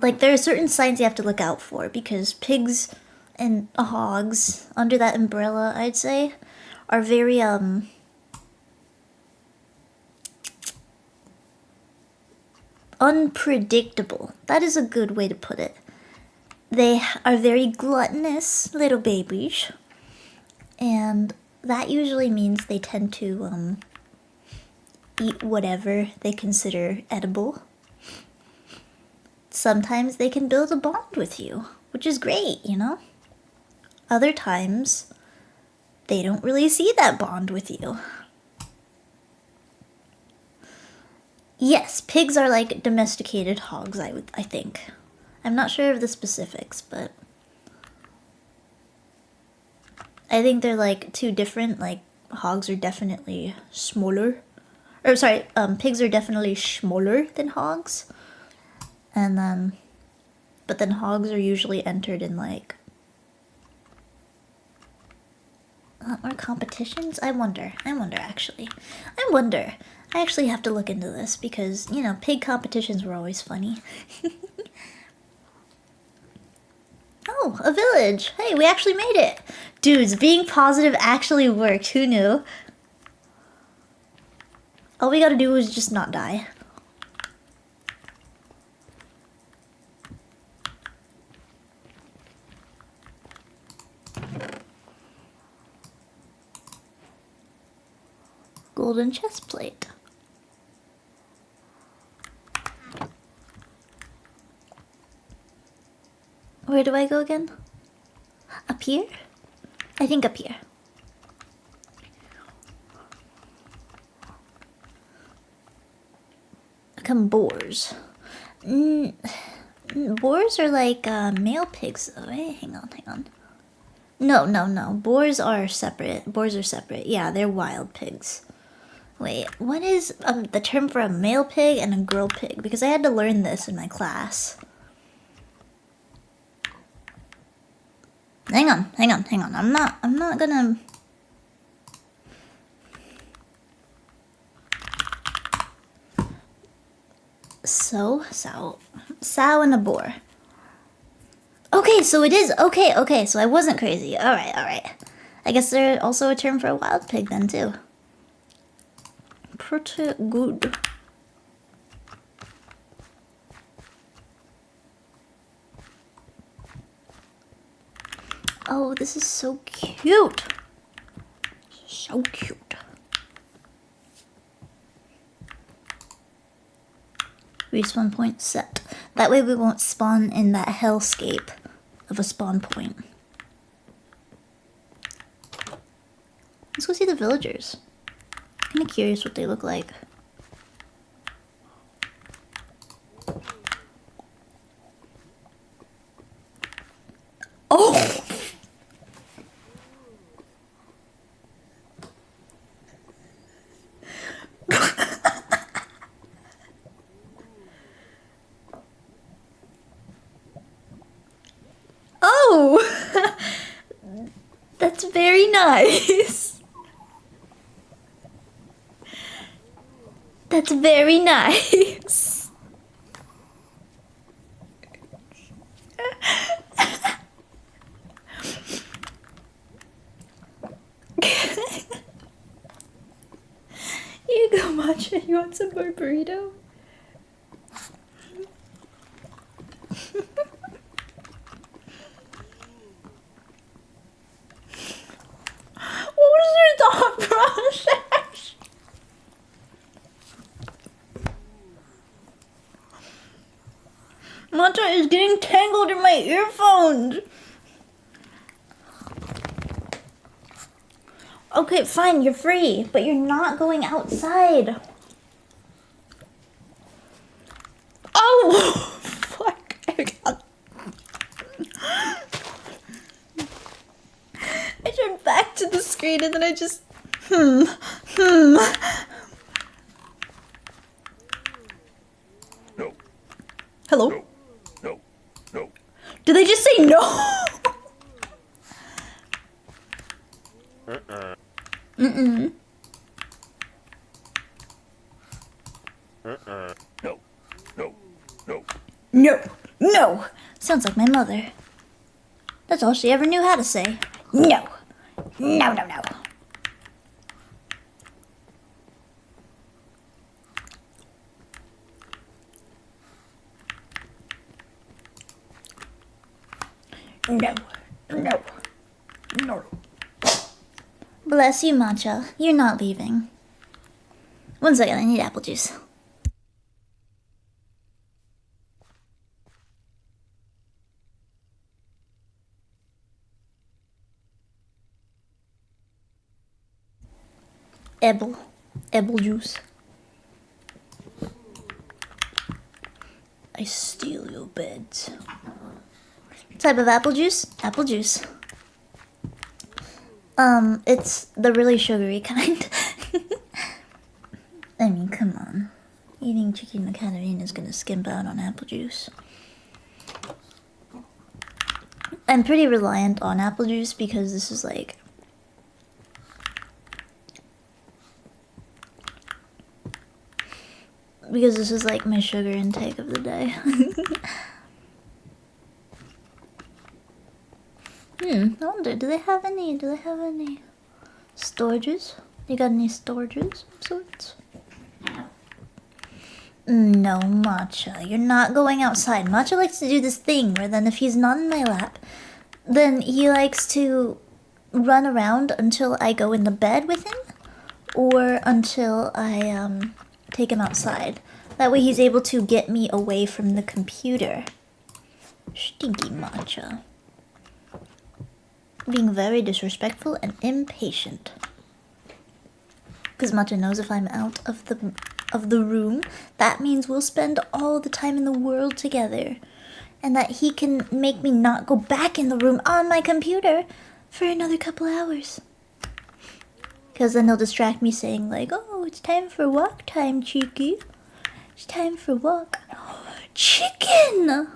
like, there are certain signs you have to look out for because pigs... and hogs, under that umbrella, I'd say, are very, unpredictable. That is a good way to put it. They are very gluttonous little babies, And that usually means they tend to eat whatever they consider edible. Sometimes they can build a bond with you, which is great, you know? Other times, they don't really see that bond with you. Yes, pigs are like domesticated hogs, I think. I'm not sure of the specifics, but I think they're like two different, like hogs are definitely smaller. Or sorry, pigs are definitely smaller than hogs. And then, but then hogs are usually entered in like a lot more competitions. I wonder actually. I actually have to look into this because, you know, pig competitions were always funny. Oh, a village. Hey, we actually made it. Dudes, being positive actually worked. Who knew? All we gotta do is just not die. Golden chest plate. Where do I go again? Up here? I think up here. Come boars. Boars are like male pigs though, eh? Hang on. No. Boars are separate. Yeah, they're wild pigs. Wait, what is the term for a male pig and a girl pig? Because I had to learn this in my class. Hang on. I'm not gonna... Sow and a boar. Okay, so it is. Okay, so I wasn't crazy. Alright. I guess there's also a term for a wild pig then, too. Pretty good. Oh, this is so cute. So cute. Respawn point set. That way we won't spawn in that hellscape of a spawn point. Let's go see the villagers. I'm kind of curious what they look like. Oh! Oh! That's very nice. That's very nice. Here you go, Matcha. You want some more burrito? What was your thought process? Matcha is getting tangled in my earphones. Okay, fine, you're free, but you're not going outside. Oh! Fuck. I turned back to the screen and then I just... No. Hello? No. Did they just say no? No. Sounds like my mother. That's all she ever knew how to say. No. No. Bless you, Matcha. You're not leaving. One second, I need apple juice. Apple juice. I steal your beds. Type of apple juice? Apple juice. It's the really sugary kind. I mean, come on. Eating Ciccino Katterina is gonna skimp out on apple juice. I'm pretty reliant on apple juice because this is like... because this is like my sugar intake of the day. I wonder, do they have any storages? You got any storages of sorts? No, Matcha, you're not going outside. Matcha likes to do this thing where then if he's not in my lap, then he likes to run around until I go in the bed with him, or until I take him outside. That way he's able to get me away from the computer. Stinky Matcha. Being very disrespectful and impatient. Because Matcha knows if I'm out of the room, that means we'll spend all the time in the world together. And that he can make me not go back in the room on my computer for another couple hours. Because then he'll distract me saying like, oh, it's time for walk time, Cheeky. It's time for walk. Chicken!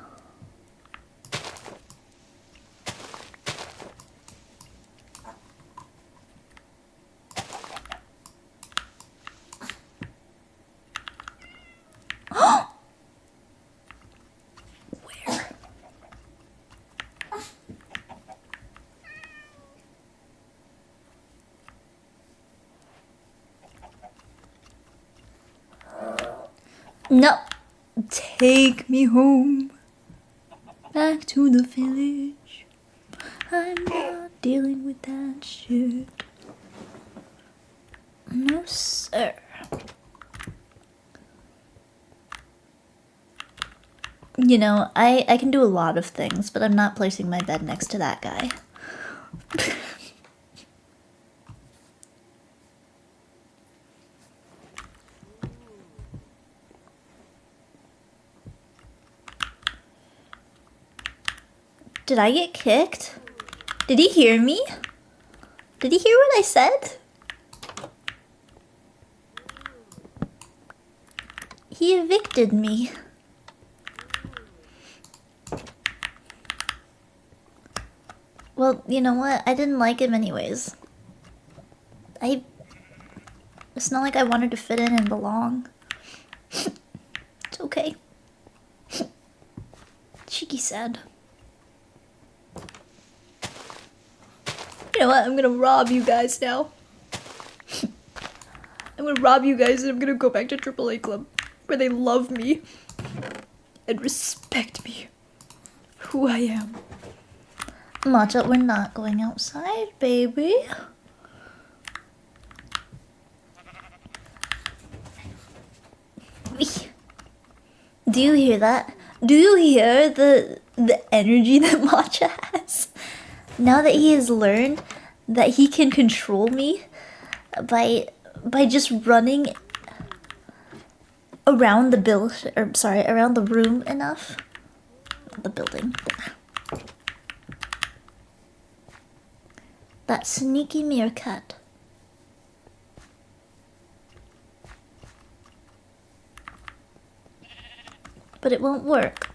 Where? No. Take me home. Back to the village. I'm not dealing with that shit. No, sir. You know, I can do a lot of things, but I'm not placing my bed next to that guy. Did I get kicked? Did he hear me? Did he hear what I said? He evicted me. Well, you know what? I didn't like him anyways. It's not like I wanted to fit in and belong. It's okay. Cheeky said. You know what? I'm gonna rob you guys now. I'm gonna rob you guys and I'm gonna go back to AAA Club where they love me and respect me for who I am. Matcha, we're not going outside, baby. Do you hear that? Do you hear the energy that Matcha has? Now that he has learned that he can control me by just running around the around the room enough. The building. That sneaky meerkat. But it won't work.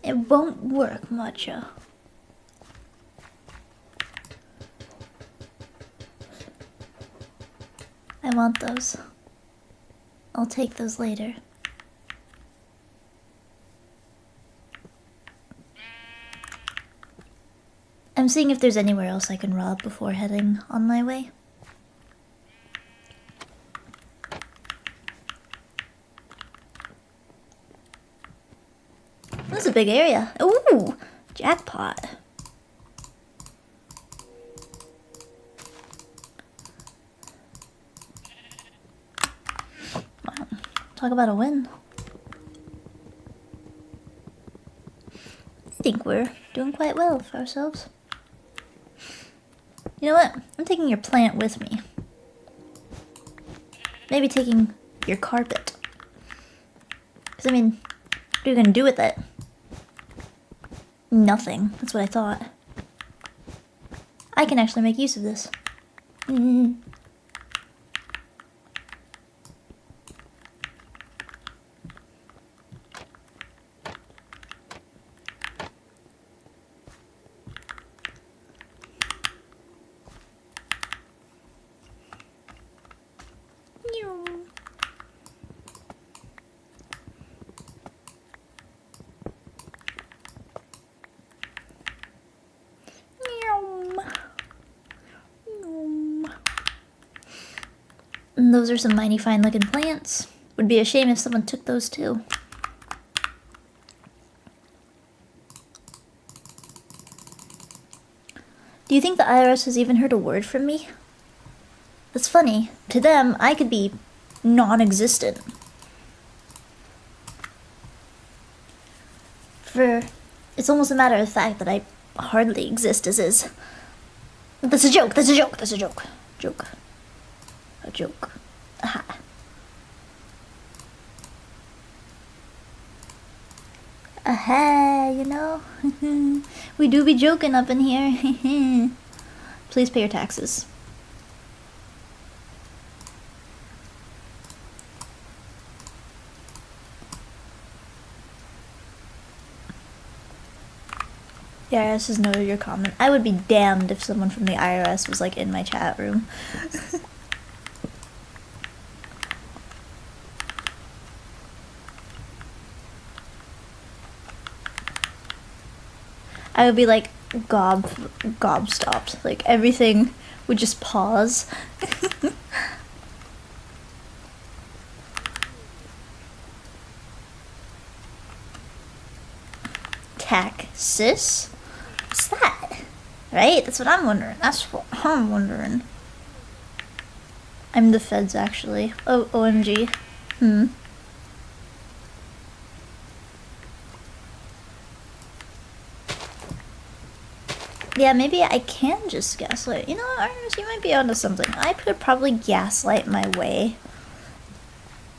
It won't work, Matcha. I want those. I'll take those later. I'm seeing if there's anywhere else I can rob before heading on my way. That's a big area. Ooh, jackpot. Wow. Talk about a win. I think we're doing quite well for ourselves. You know what? I'm taking your plant with me. Maybe taking your carpet. Because, I mean, what are you gonna do with it? Nothing. That's what I thought. I can actually make use of this. And those are some mighty fine looking plants. Would be a shame if someone took those too. Do you think the IRS has even heard a word from me? That's funny. To them, I could be non-existent. It's almost a matter of fact that I hardly exist as is. That's a joke, that's a joke, that's a joke. Joke. A joke. Aha. Aha, you know? We do be joking up in here. Please pay your taxes. The IRS has noted your comment. I would be damned if someone from the IRS was like in my chat room. I would be like gobstopped. Like everything would just pause. Taxes? What's that? Right? That's what I'm wondering. That's what I'm wondering. I'm the feds, actually. Oh, OMG. Yeah, maybe I can just gaslight. You know what, Artemis, you might be onto something. I could probably gaslight my way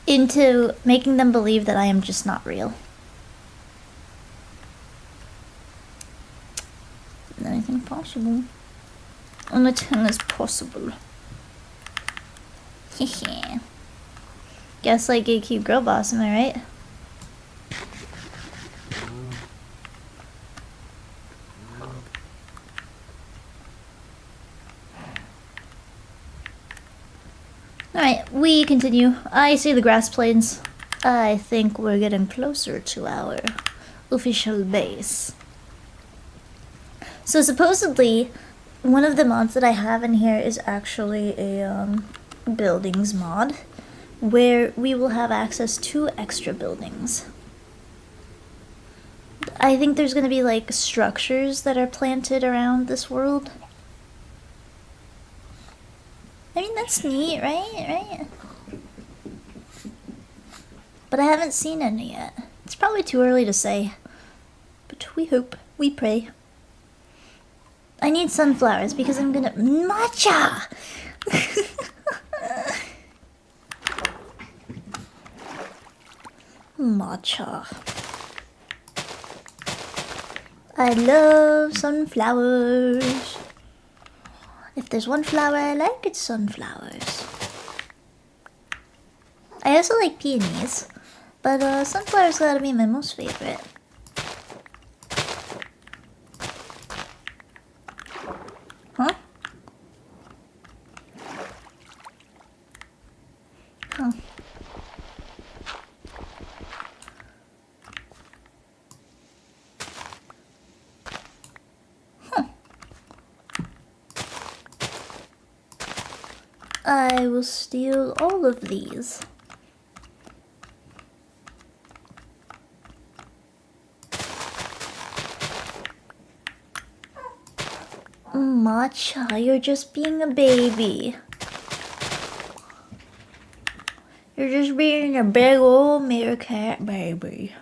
into making them believe that I am just not real. Anything possible. Anything is possible. Hehe. Gaslight, gatekeep, girl boss, am I right? Alright, we continue. I see the grass plains. I think we're getting closer to our official base. So supposedly, one of the mods that I have in here is actually a buildings mod, where we will have access to extra buildings. I think there's going to be like structures that are planted around this world. I mean, that's neat, right? But I haven't seen any yet. It's probably too early to say. But we hope, we pray. I need sunflowers because I'm gonna... Matcha! Matcha. I love sunflowers. If there's one flower I like, it's sunflowers. I also like peonies, but sunflowers gotta be my most favorite. Huh? Huh. Huh. I will steal all of these. Matcha, you're just being a baby. You're just being a big old meerkat baby.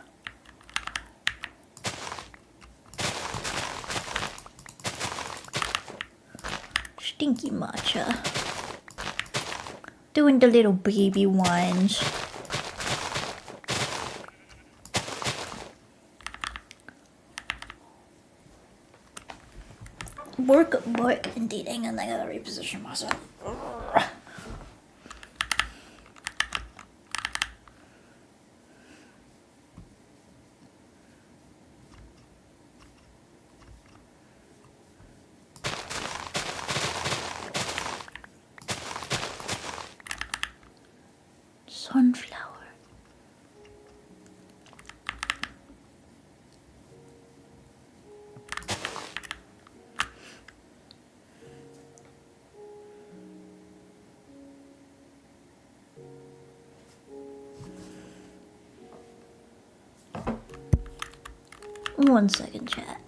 Stinky matcha. Doing the little baby whines. Work, indeed. Hang on, I gotta reposition myself. Sunflower. One second, chat.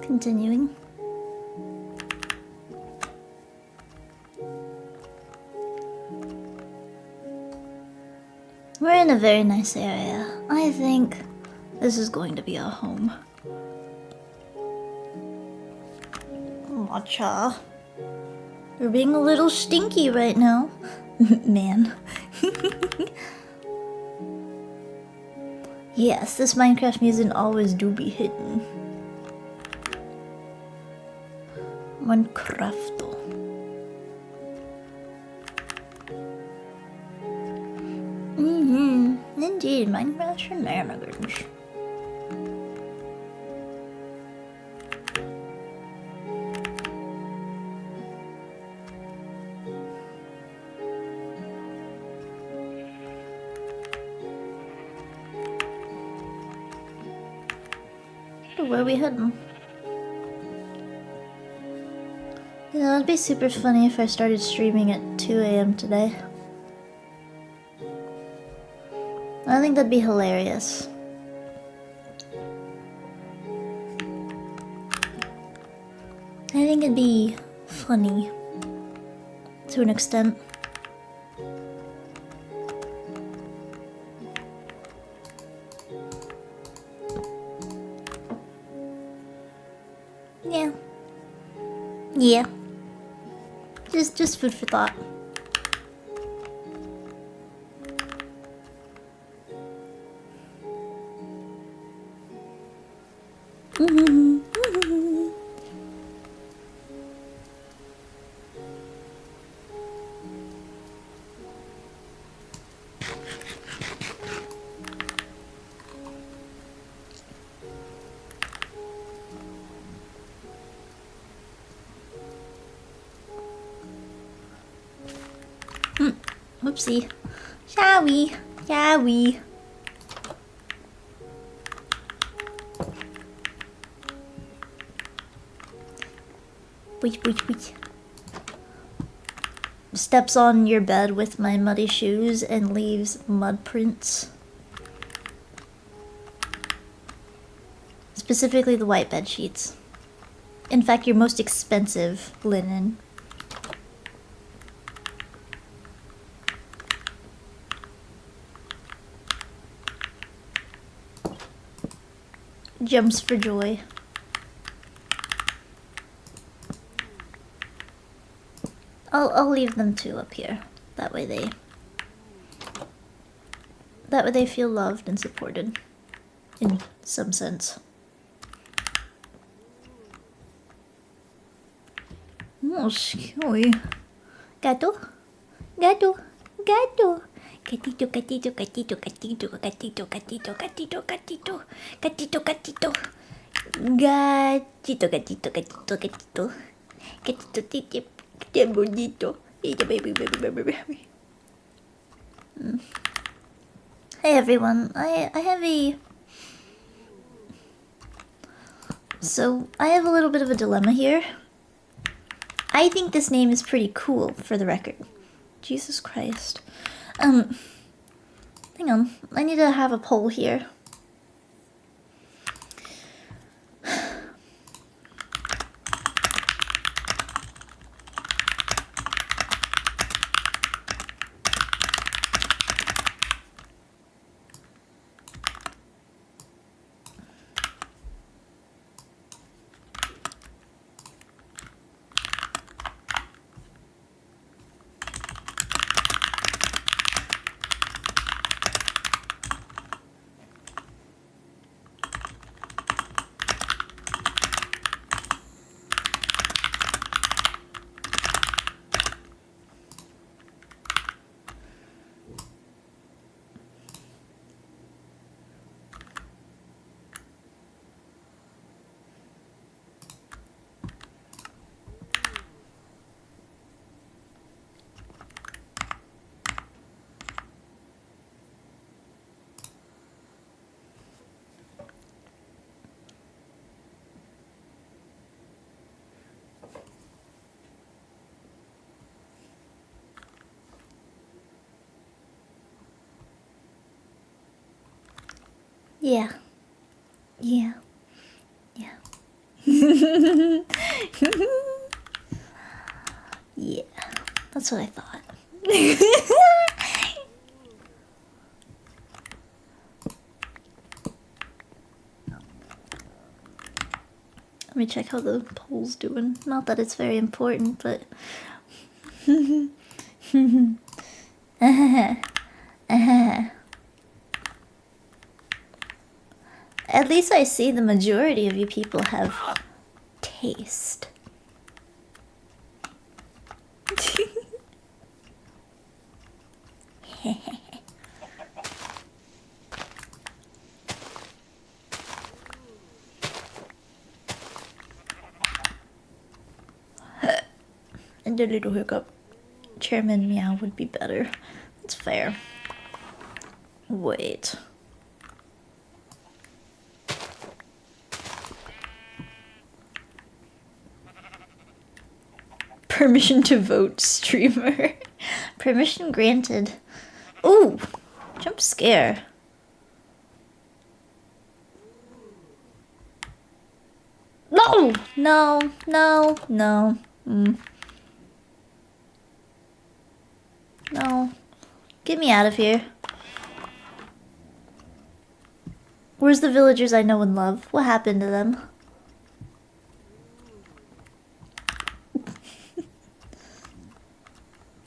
Continuing. We're in a very nice area. I think this is going to be our home. Matcha. You're being a little stinky right now. Man. Yes, this Minecraft music always do be hidden. Minecrafto. Indeed, Minecraft shenanigans. Where are we heading? You know, it'd be super funny if I started streaming at 2 AM today. I think that'd be hilarious. I think it'd be funny to an extent. Yeah. Just food for thought. Whoopsie. Shall we? Shall we? Wait. Steps on your bed with my muddy shoes and leaves mud prints. Specifically the white bed sheets. In fact, your most expensive linen. Jumps for joy. I'll leave them too up here. That way they feel loved and supported in some sense. Oh, uy. Gato? Gato? Gato? Gatito, gatito, gatito, gatito, gatito, gatito, gatito, gatito, gatito, gatito. Gatito, gatito, gatito, gatito. Gatito, titip, qué bonito. Baby, baby, baby, baby. Hey everyone, I have a... So, I have a little bit of a dilemma here. I think this name is pretty cool, for the record. Jesus Christ. Hang on. I need to have a poll here. Yeah. Yeah. Yeah. Yeah. That's what I thought. Let me check how the poll's doing. Not that it's very important, but... At least I see the majority of you people have taste. And a little hiccup. Chairman Meow would be better. That's fair. Wait. Permission to vote, streamer. Permission granted. Ooh! Jump scare. No! No, no, no. No. Get me out of here. Where's the villagers I know and love? What happened to them?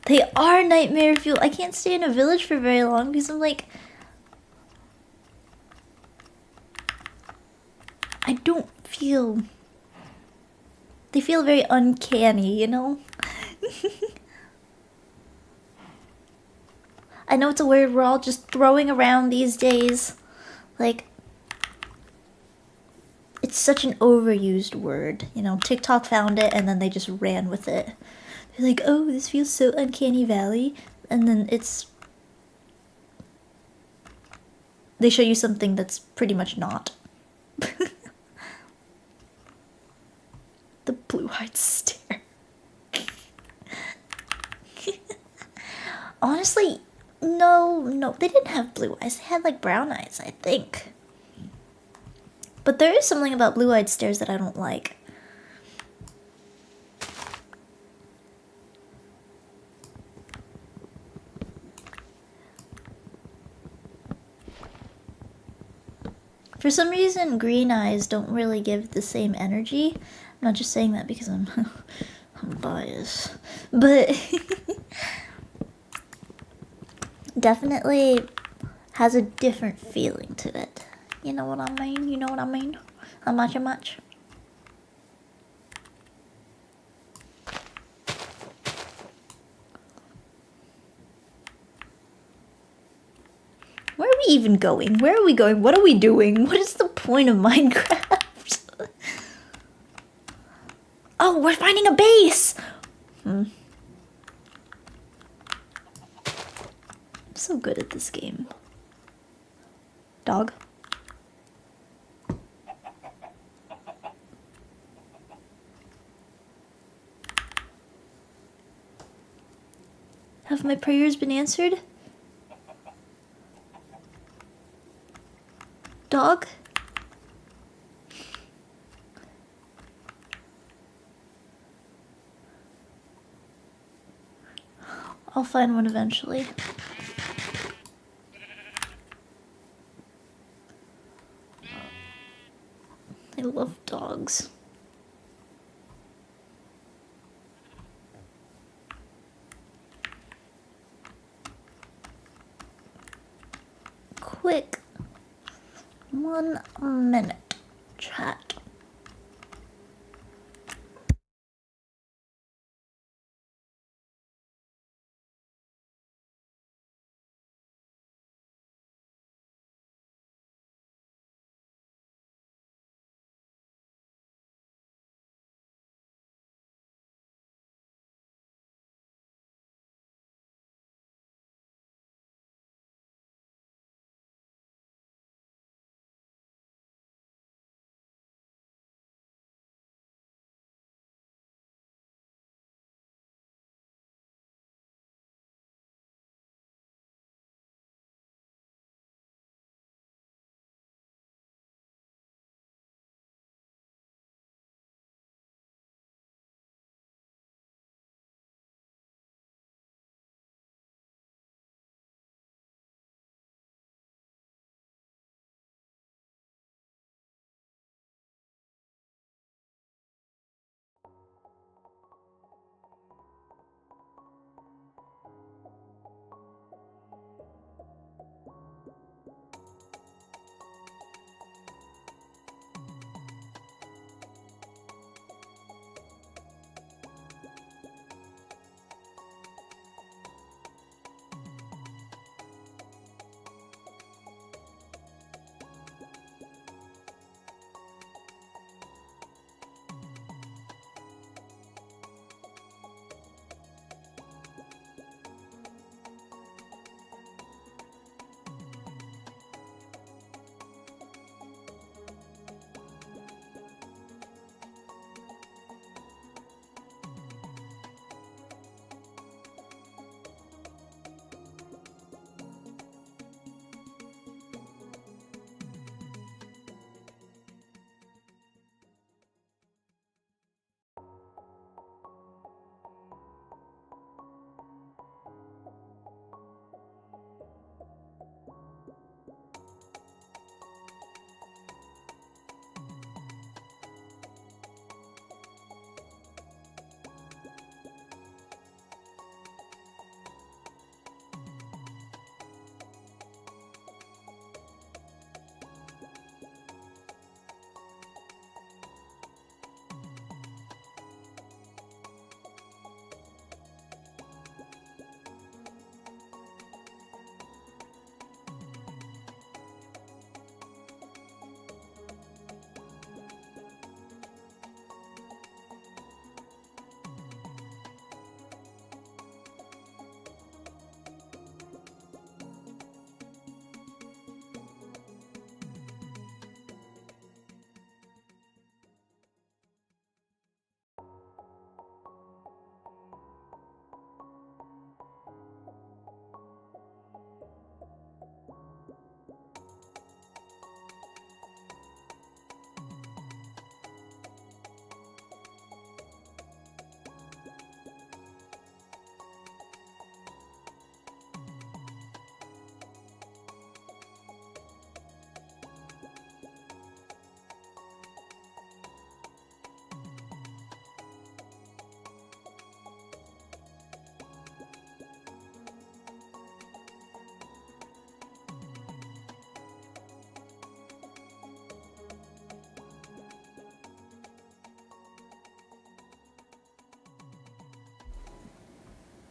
They are nightmare fuel. I can't stay in a village for very long because I'm like... I don't feel... They feel very uncanny, you know? I know it's a word we're all just throwing around these days. Like... It's such an overused word. You know, TikTok found it and then they just ran with it. They're like, oh, this feels so uncanny valley. And then it's... They show you something that's pretty much not. The blue-eyed stare. Honestly, no, they didn't have blue eyes. They had like brown eyes, I think. But there is something about blue-eyed stares that I don't like. For some reason, green eyes don't really give the same energy. I'm not just saying that because I'm biased. But definitely has a different feeling to it. You know what I mean? You know what I mean? How much? Where are we even going? Where are we going? What are we doing? What is the point of Minecraft? Oh, we're finding a base! I'm so good at this game. Dog. Have my prayers been answered? Dog? I'll find one eventually. I love dogs. Quick. 1 minute. Chat.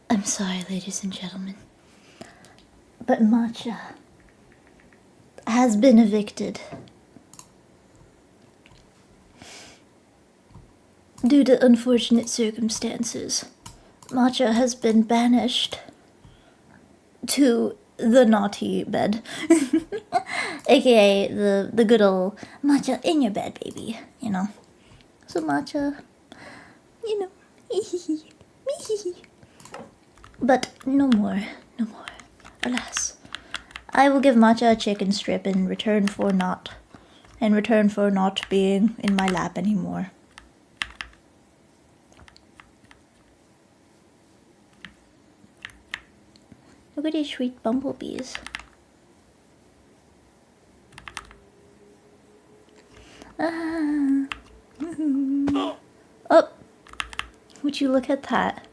I'm sorry, ladies and gentlemen, but matcha has been evicted. Due to unfortunate circumstances, Matcha has been banished to the naughty bed. AKA the good old Matcha in your bed, baby, you know. So Matcha, you know, but no more, alas. I will give Matcha a chicken strip in return for not being in my lap anymore. Look at these sweet bumblebees. Oh, would you look at that?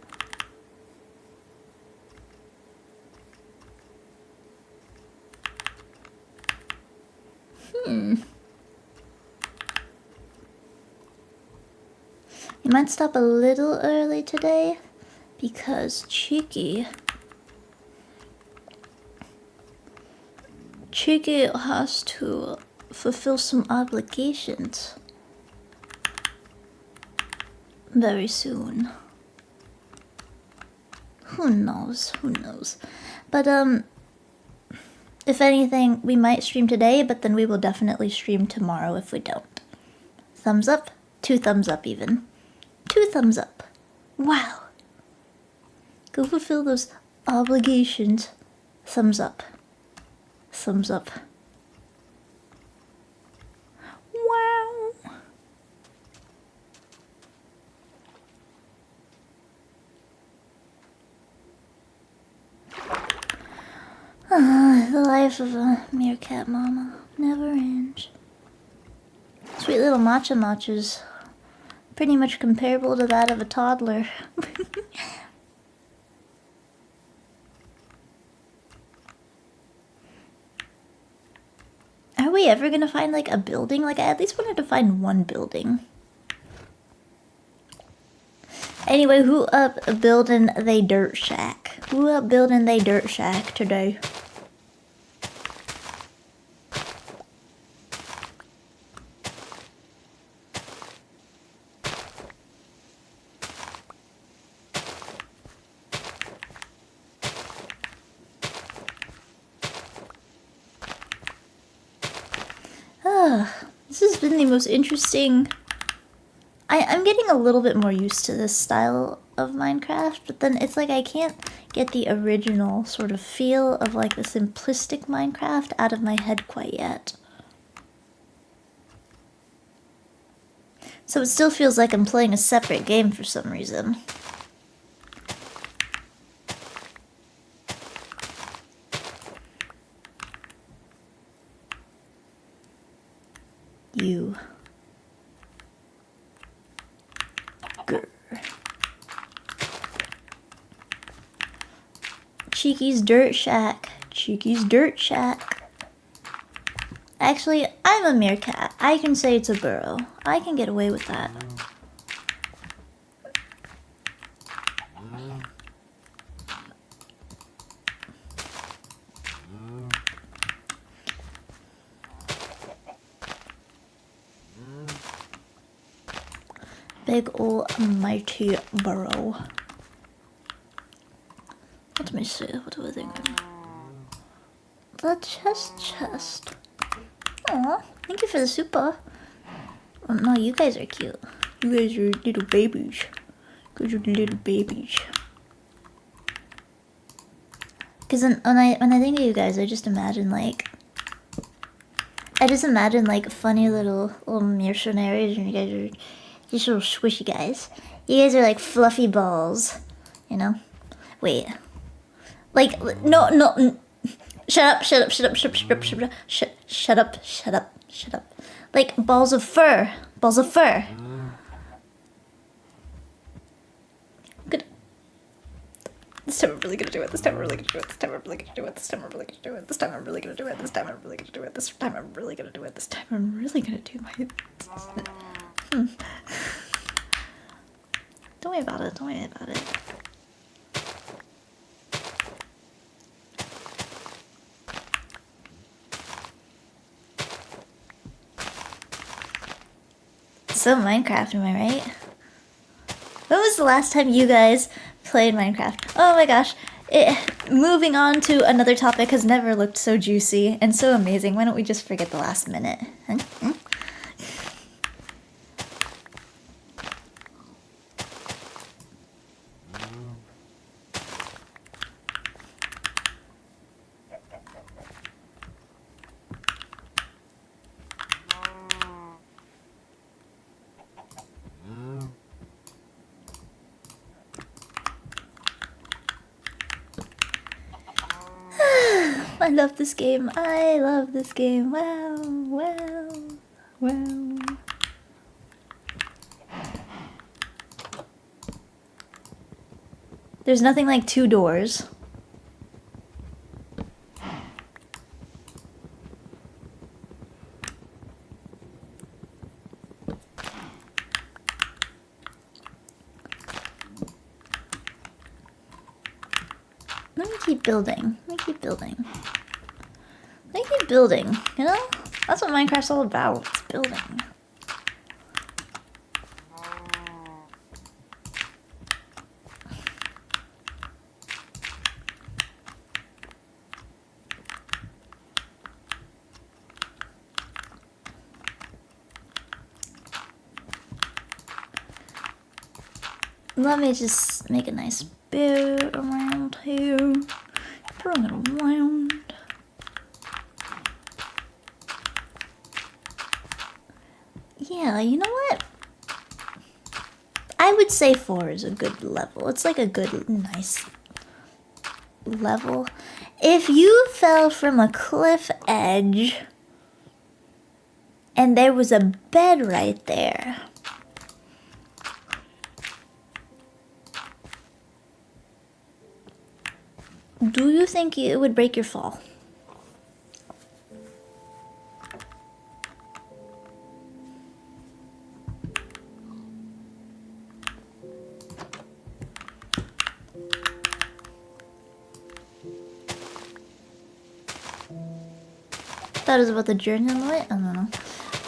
You might stop a little early today because Cheeky has to fulfill some obligations very soon. Who knows? But if anything, we might stream today, but then we will definitely stream tomorrow if we don't. Thumbs up, 2 thumbs up even. 2 thumbs up. Wow. Go fulfill those obligations. Thumbs up. Thumbs up. Wow. The life of a meerkat mama never ends. Sweet little matcha's pretty much comparable to that of a toddler. Are we ever gonna find like a building? Like, I at least wanted to find one building. Anyway, who up building they dirt shack? Who up building they dirt shack today? This has been the most interesting. I'm getting a little bit more used to this style of Minecraft, but then it's like I can't get the original sort of feel of like the simplistic Minecraft out of my head quite yet. So it still feels like I'm playing a separate game for some reason. You. Grr. Cheeky's Dirt Shack. Cheeky's Dirt Shack. Actually, I'm a meerkat. I can say it's a burrow. I can get away with that. Big ol' mighty burrow. Let me see, what do I think? The chest. Aw, thank you for the super. Oh no, you guys are cute. You guys are little babies. Because you're little babies. Because when I think of you guys, I just imagine like funny little mercenaries, and you guys are just little squishy guys. You guys are like fluffy balls, you know? Wait. Like, no. Shut up. Like, balls of fur. Good. This time I'm really gonna do it. This time I'm really gonna do it. This time I'm really gonna do it. This time I'm really gonna do it. This time I'm really gonna do it. This time I'm really gonna do it. This time I'm really gonna do it. This time I'm really gonna do my... Don't worry about it. Don't worry about it. so Minecraft, am I right? When was the last time you guys played Minecraft? Oh my gosh. Moving on to another topic has never looked so juicy and so amazing. Why don't we just forget the last minute? I love this game. I love this game. Wow, wow, wow. There's nothing like 2 doors. Let me keep building. Let me keep building. Let me keep building, you know? That's what Minecraft's all about. It's building. Let me just make a nice bit around here. Bring it around. Yeah, you know what? I would say 4 is a good level. It's like a good, nice level. If you fell from a cliff edge and there was a bed right there, do you think it would break your fall? That is about the journey on the way? I don't know.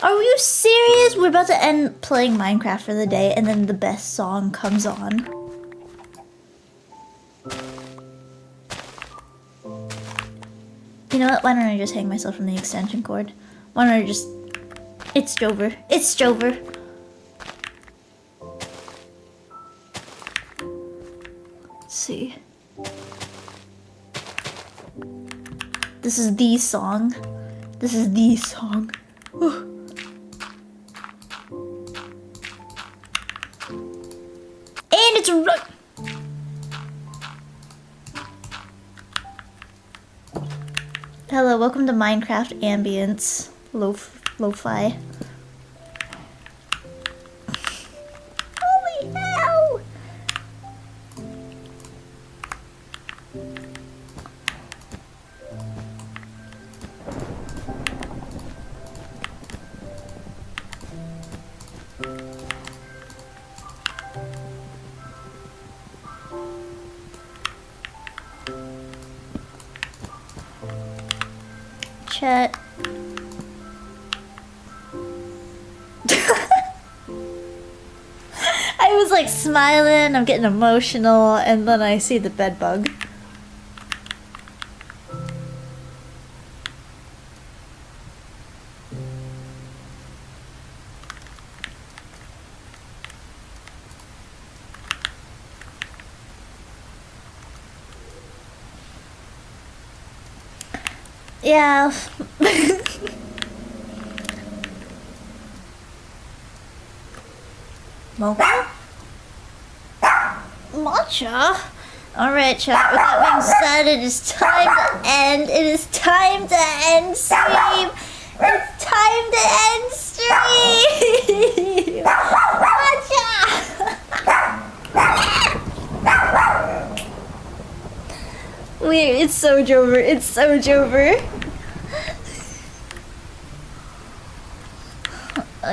Are you serious? We're about to end playing Minecraft for the day and then the best song comes on. You know what? Why don't I just hang myself from the extension cord? Why don't I just... It's Jover. It's Jover. Let's see. This is the song. This is the song. And it's right. Hello, welcome to Minecraft Ambience Lo-fi. Holy hell! Chat. I was like smiling, I'm getting emotional, and then I see the bed bug. Yeah. Mocha? Matcha? Alright, chat. With that being said, it is time to end. It is time to end stream. It's time to end stream. Matcha! Weird. It's so Jover. It's so Jover.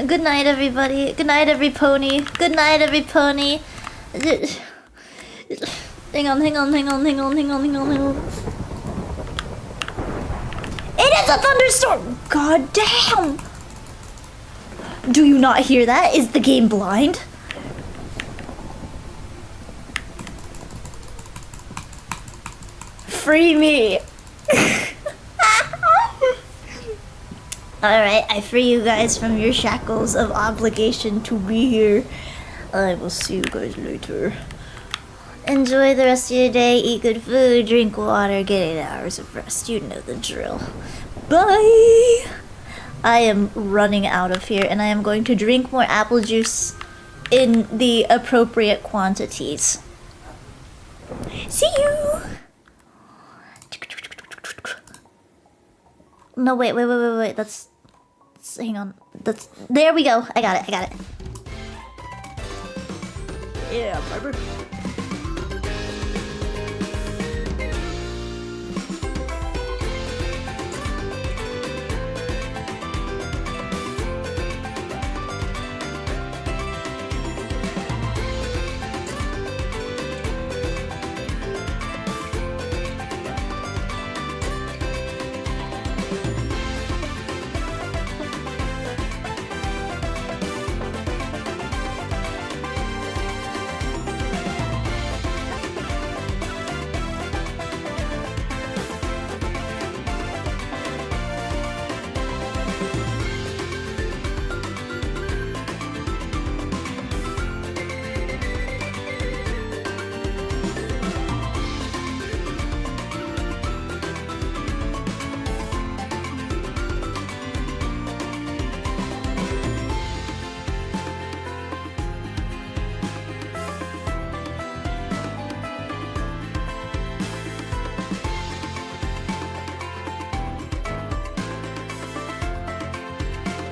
Good night, everybody. Good night, every pony. Good night, every pony. Hang on. It is a thunderstorm! God damn! Do you not hear that? Is the game blind? Free me! Alright, I free you guys from your shackles of obligation to be here. I will see you guys later. Enjoy the rest of your day, eat good food, drink water, get 8 hours of rest. You know the drill. Bye! I am running out of here, and I am going to drink more apple juice in the appropriate quantities. See you! No, wait. That's hang on. There we go. I got it. Yeah, baby.